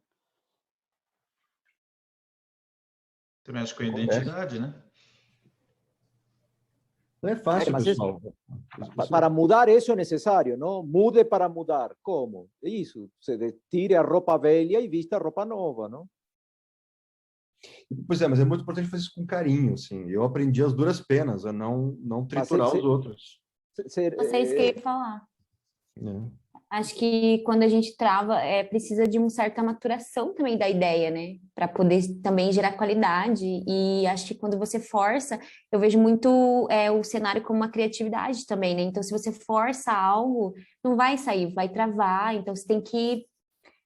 Você mexe com a identidade, né? Não é fácil, mas pessoal. Para mudar isso é necessário, não? Mude para mudar. Como? Isso. Você tire a roupa velha e vista a roupa nova, não? Pois é, mas é muito importante fazer isso com carinho, assim. Eu aprendi as duras penas, a não triturar os outros. É isso que eu ia falar. É. Acho que quando a gente trava, precisa de uma certa maturação também da ideia, né? Para poder também gerar qualidade. E acho que quando você força, eu vejo muito o cenário como uma criatividade também, né? Então, se você força algo, não vai sair, vai travar. Então, você tem que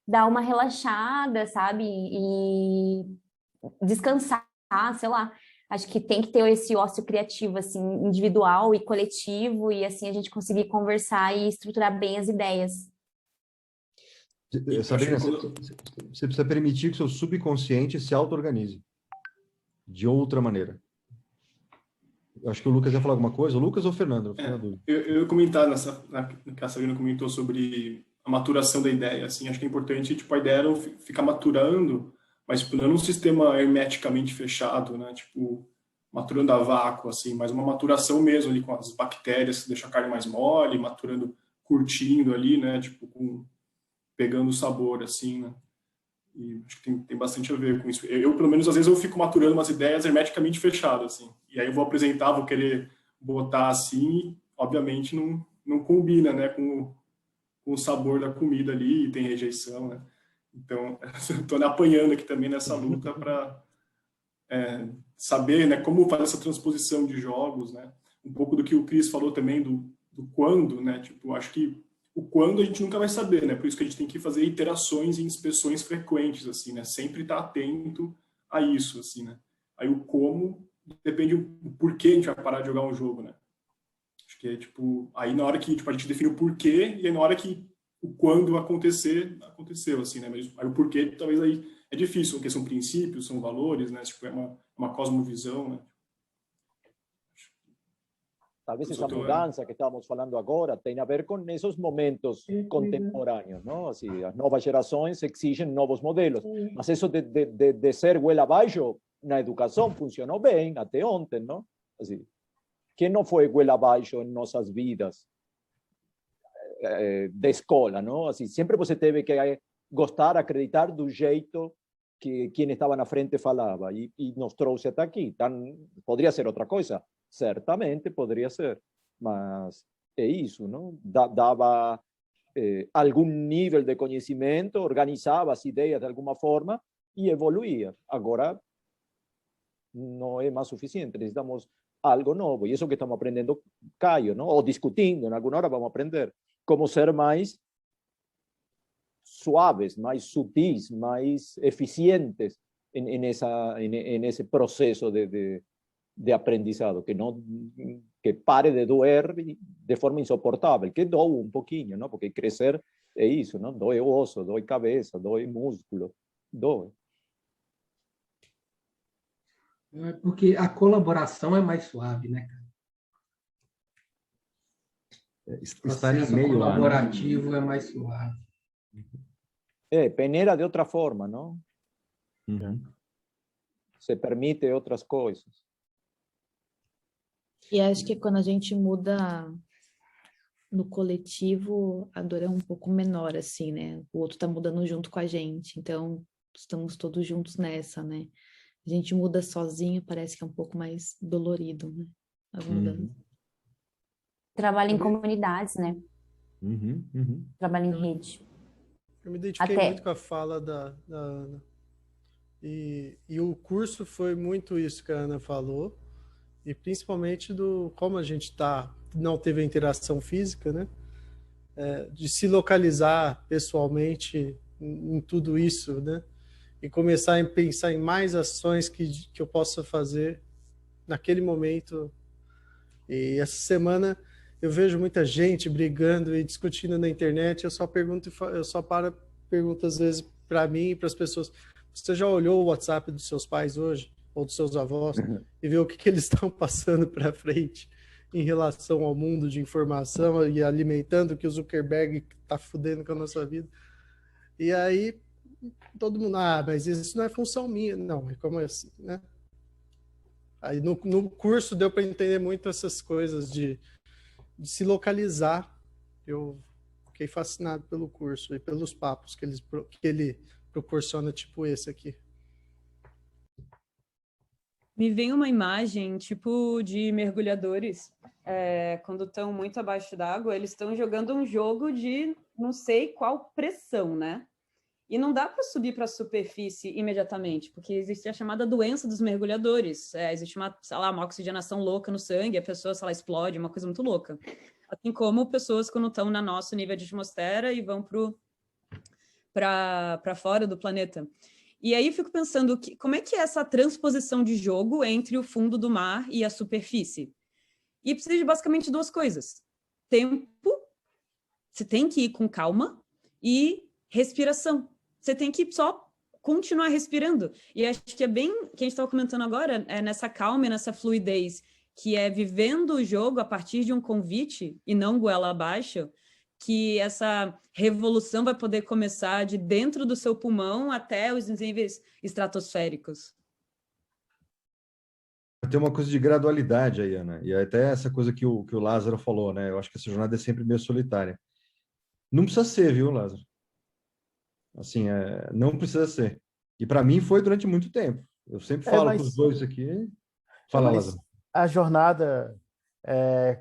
dar uma relaxada, sabe? E descansar, sei lá. Acho que tem que ter esse ócio criativo, assim, individual e coletivo, e assim a gente conseguir conversar e estruturar bem as ideias. Sabrina, você precisa permitir que o seu subconsciente se auto-organize de outra maneira. Eu acho que o Lucas ia falar alguma coisa. O Lucas ou o Fernando? Eu ia comentar que a Sabrina comentou sobre a maturação da ideia. Assim, acho que é importante, tipo, a ideia não ficar maturando, mas tipo, não num sistema hermeticamente fechado, né? Tipo, maturando a vácuo, assim, mas uma maturação mesmo ali com as bactérias que deixam a carne mais mole, maturando, curtindo ali, né? Tipo, pegando o sabor, assim, né? E acho que tem bastante a ver com isso. Eu, pelo menos, às vezes eu fico maturando umas ideias hermeticamente fechadas, assim. E aí eu vou apresentar, vou querer botar assim, e, obviamente não combina, né? Com o sabor da comida ali, e tem rejeição, né? Então, estou apanhando aqui também nessa luta para saber, né, como fazer essa transposição de jogos, né? Um pouco do que o Cris falou também do quando, né? Tipo, acho que o quando a gente nunca vai saber, né? Por isso que a gente tem que fazer iterações e inspeções frequentes, assim, né? Sempre estar atento a isso, assim, né? Aí o como depende do porquê a gente vai parar de jogar um jogo, né? Acho que é, tipo, aí na hora que tipo, a gente define o porquê e aí na hora que o quando acontecer, aconteceu, assim, né? Mas aí o porquê, talvez aí é difícil, porque são princípios, são valores, né? Tipo, é uma cosmovisão, né? Talvez essa mudança que estamos falando agora tenha a ver com esses momentos contemporâneos, não? Assim, as novas gerações exigem novos modelos, mas isso de ser goela abaixo na educação funcionou bem até ontem, não? Assim, quem não foi goela abaixo em nossas vidas de escola, não? Assim, sempre você teve que gostar, acreditar do jeito que quem estava na frente falava e nos trouxe até aqui. Poderia ser outra coisa? Certamente poderia ser, mas é isso, não? Dava algum nível de conhecimento, organizava as ideias de alguma forma e evoluía. Agora não é mais suficiente, necessitamos algo novo. E isso que estamos aprendendo, Caio, não? Ou discutindo, em alguma hora vamos aprender como ser mais suaves, mais sutis, mais eficientes en ese proceso de de aprendizado, que pare de doer de forma insoportável, que doa um pouquinho, não? Porque crescer é isso, não? Dói osso, dói cabeça, dói músculo, dói. Porque a colaboração é mais suave, né, cara? Estar em processo meio lá, né? colaborativo é mais suave. Peneira de outra forma, não? Uhum. Se permite outras coisas. E acho que quando a gente muda no coletivo, a dor é um pouco menor, assim, né? O outro tá mudando junto com a gente, então estamos todos juntos nessa, né? A gente muda sozinho, parece que é um pouco mais dolorido, né? A mudança. Trabalho em comunidades, né? Trabalho em rede. Eu me identifiquei muito com a fala da Ana. E o curso foi muito isso que a Ana falou, e principalmente do como a gente não teve a interação física, né? De se localizar pessoalmente em tudo isso, né? E começar a pensar em mais ações que eu possa fazer naquele momento. E essa semana eu vejo muita gente brigando e discutindo na internet. Eu só pergunto às vezes para mim e para as pessoas: você já olhou o WhatsApp dos seus pais hoje ou dos seus avós e viu o que eles estão passando para frente em relação ao mundo de informação e alimentando que o Zuckerberg está fudendo com a nossa vida? E aí todo mundo, mas isso não é função minha. Não, é como assim, né? Aí no curso deu para entender muito essas coisas de se localizar. Eu fiquei fascinado pelo curso e pelos papos que ele proporciona, tipo esse aqui. Me vem uma imagem, tipo, de mergulhadores, quando estão muito abaixo d'água, eles estão jogando um jogo de não sei qual pressão, né? E não dá para subir para a superfície imediatamente, porque existe a chamada doença dos mergulhadores. Existe uma oxigenação louca no sangue, a pessoa, explode, uma coisa muito louca. Assim como pessoas quando estão no nosso nível de atmosfera e vão para fora do planeta. E aí eu fico pensando, como é que é essa transposição de jogo entre o fundo do mar e a superfície? E precisa de basicamente duas coisas. Tempo, você tem que ir com calma, e respiração. Você tem que só continuar respirando. E acho que é bem que a gente estava comentando agora, nessa calma e nessa fluidez, que é vivendo o jogo a partir de um convite e não goela abaixo, que essa revolução vai poder começar de dentro do seu pulmão até os níveis estratosféricos. Tem uma coisa de gradualidade aí, Ana, e até essa coisa que o Lázaro falou, né? Eu acho que essa jornada é sempre meio solitária. Não precisa ser, viu, Lázaro? Assim, não precisa ser. E para mim foi durante muito tempo. Eu sempre falo com os dois aqui. Fala, Lázaro. A jornada,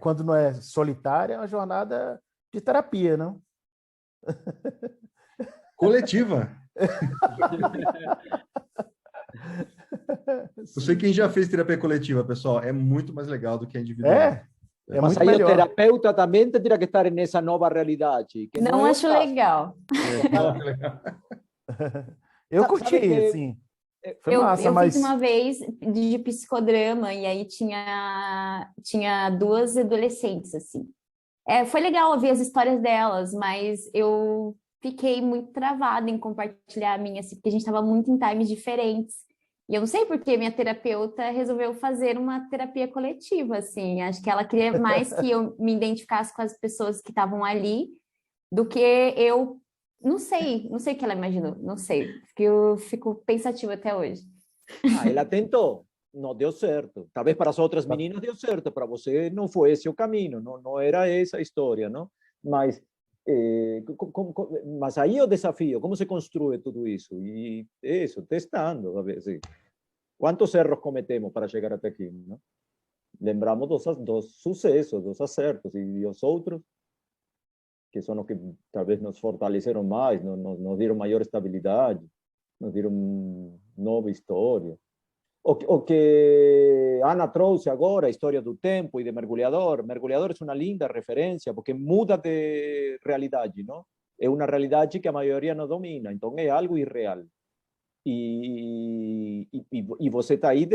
quando não é solitária, é uma jornada de terapia, não? Coletiva. Eu sei quem já fez terapia coletiva, pessoal. É muito mais legal do que a individual. Mas aí o terapeuta também terá que estar nessa nova realidade. Que não acho legal. Eu curti, assim. Eu fiz uma vez de psicodrama e aí tinha duas adolescentes, assim. Foi legal ouvir as histórias delas, mas eu fiquei muito travada em compartilhar a minha, assim, porque a gente estava muito em times diferentes. E eu não sei por que minha terapeuta resolveu fazer uma terapia coletiva, assim. Acho que ela queria mais que eu me identificasse com as pessoas que estavam ali do que eu... Não sei o que ela imaginou, não sei. Eu fico pensativa até hoje. Ela tentou, não deu certo. Talvez para as outras meninas deu certo, para você não foi esse o caminho, não era essa a história, não? Mas aí é o desafio, como se construi tudo isso? E isso, testando, a ver, assim, quantos erros cometemos para chegar até aqui, não? Lembramos dos sucessos, dos acertos, e os outros, que são os que talvez nos fortaleceram mais, nos deram maior estabilidade, nos deram nova história. O que Ana trouxe agora, a história do tempo e de mergulhador. Mergulhador é uma linda referência, porque muda de realidade, não? É uma realidade que a maioria não domina, então é algo irreal. E você está aí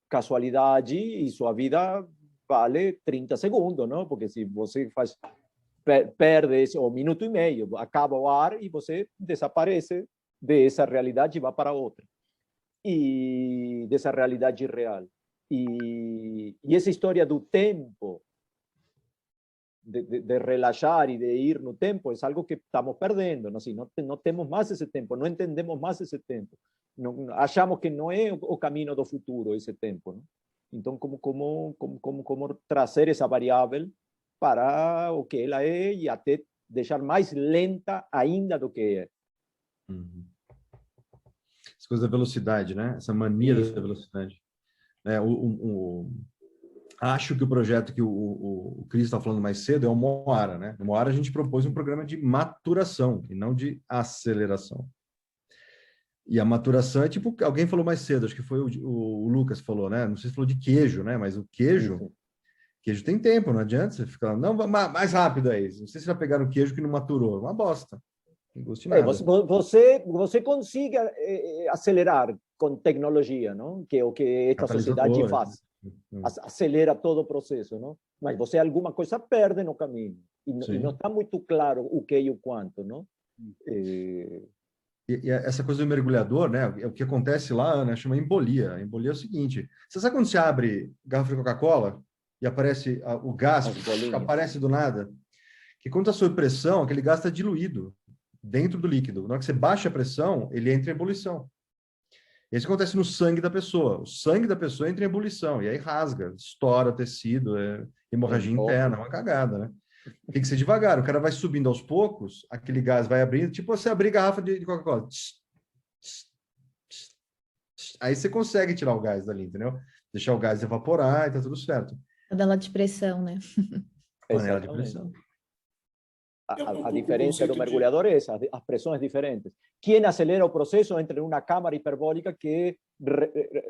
casualidade e sua vida vale 30 segundos, não? Porque se você perde um minuto e meio, acaba o ar e você desaparece dessa realidade e vai para outra. E dessa realidade real. E essa história do tempo, de relaxar e de ir no tempo, é algo que estamos perdendo. Assim, não temos mais esse tempo, não entendemos mais esse tempo. Não, achamos que não é o caminho do futuro esse tempo. Não? Então, como trazer essa variável para o que ela é e até deixar mais lenta ainda do que é. Essa coisa da velocidade, né? Essa mania da velocidade. Acho que o projeto que o Cris está falando mais cedo é o Moara, né? No Moara a gente propôs um programa de maturação e não de aceleração. E a maturação é tipo, alguém falou mais cedo, acho que foi o Lucas falou, né? Não sei se falou de queijo, né? Mas o queijo tem tempo, não adianta você ficar, não, mais rápido aí. Não sei se vai pegar um queijo que não maturou, uma bosta. Não gosto de nada. Você consiga acelerar com tecnologia, não? Que é o que esta sociedade faz. Acelera todo o processo, não? Mas você alguma coisa perde no caminho. E não está muito claro o que e o quanto, não? E essa coisa do mergulhador, né? O que acontece lá, né? Chama embolia. A embolia é o seguinte: você sabe quando você abre garrafa de Coca-Cola e aparece o gás, aparece do nada? Que quando está sob pressão, aquele gás está diluído dentro do líquido. Na hora que você baixa a pressão, ele entra em ebulição. Isso acontece no sangue da pessoa. O sangue da pessoa entra em ebulição e aí rasga, estoura tecido, hemorragia interna, uma cagada, né? Tem que ser devagar. O cara vai subindo aos poucos, aquele gás vai abrindo, tipo você abrir garrafa de Coca-Cola. Aí você consegue tirar o gás dali, entendeu? Deixar o gás evaporar e tá tudo certo. Panela de pressão, né? Panela de pressão. A diferença do mergulhador é essa, as pressões diferentes. Quem acelera o processo entra em uma câmara hiperbólica que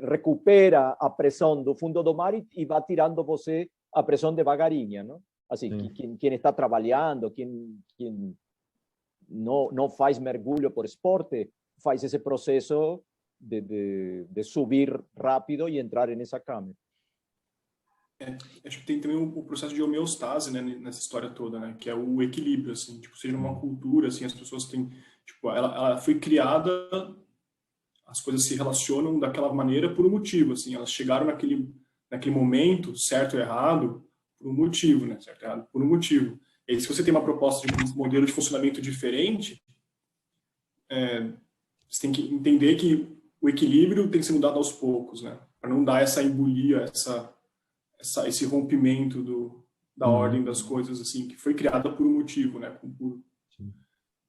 recupera a pressão do fundo do mar e vai tirando você a pressão devagarinho, não? Assim, quem está trabalhando, quem não faz mergulho por esporte, faz esse processo de subir rápido e entrar nessa câmara. Acho que tem também o processo de homeostase, né, nessa história toda, né, que é o equilíbrio, assim, tipo, seja uma cultura, assim, as pessoas têm, tipo, ela foi criada, as coisas se relacionam daquela maneira por um motivo, assim, elas chegaram naquele momento, certo ou errado, por um motivo, né, certo ou errado, por um motivo. E aí, se você tem uma proposta de um modelo de funcionamento diferente, você tem que entender que o equilíbrio tem que ser mudado aos poucos, né, para não dar essa embolia, esse rompimento da ordem das coisas, assim, que foi criada por um motivo, né?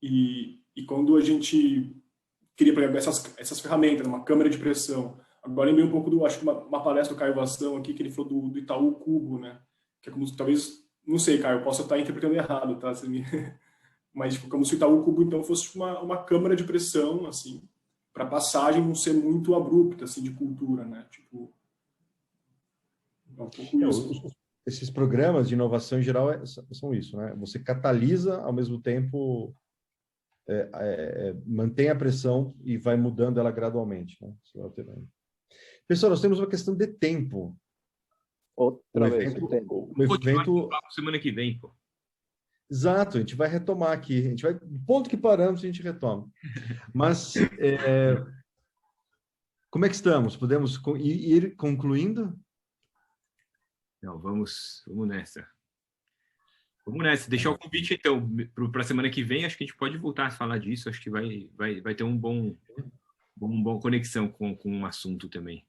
E quando a gente queria, por exemplo, essas ferramentas, uma câmera de pressão, agora lembrei um pouco acho que uma palestra do Caio Vastão aqui, que ele falou do Itaú Cubo, né? Que é como, talvez, não sei, Caio, eu posso estar interpretando errado, tá? Mas, tipo, como se o Itaú Cubo, então, fosse uma câmera de pressão, assim, para a passagem não ser muito abrupta, assim, de cultura, né? Tipo, esses programas de inovação em geral são isso, né? Você catalisa, ao mesmo tempo mantém a pressão e vai mudando ela gradualmente, né? Pessoal, nós temos uma questão de tempo. Outra vez. Semana que vem, pô. Exato, a gente vai retomar aqui. Do ponto que paramos, a gente retoma. Mas como é que estamos? Podemos ir concluindo? Não, vamos nessa. Vamos nessa. Deixar o convite, então, para a semana que vem. Acho que a gente pode voltar a falar disso. Acho que vai ter uma boa conexão com um assunto também.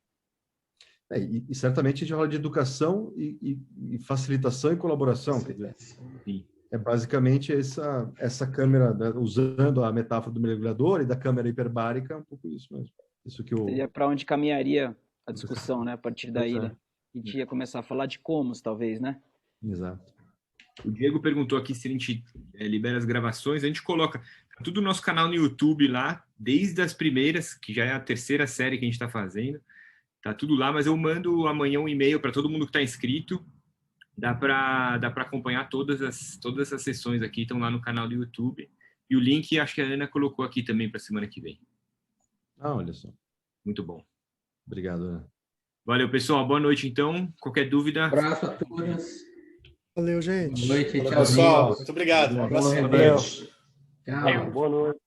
E certamente a gente fala de educação e facilitação e colaboração. Sim. É basicamente essa câmera, né, usando a metáfora do mergulhador e da câmera hiperbárica, um pouco isso mesmo. Isso que seria para onde caminharia a discussão, né? A partir daí, né? A gente ia começar a falar de comos, talvez, né? Exato. O Diego perguntou aqui se a gente libera as gravações. A gente coloca tudo no nosso canal no YouTube lá, desde as primeiras, que já é a terceira série que a gente está fazendo. Tá tudo lá, mas eu mando amanhã um e-mail para todo mundo que está inscrito. Dá para acompanhar todas essas sessões aqui, estão lá no canal do YouTube. E o link, acho que a Ana colocou aqui também para a semana que vem. Olha só. Muito bom. Obrigado, Ana. Valeu, pessoal. Boa noite, então. Qualquer dúvida... Abraço a todos. Valeu, gente. Boa noite, tchau, pessoal. Muito obrigado. Um abraço. Tchau. Boa noite.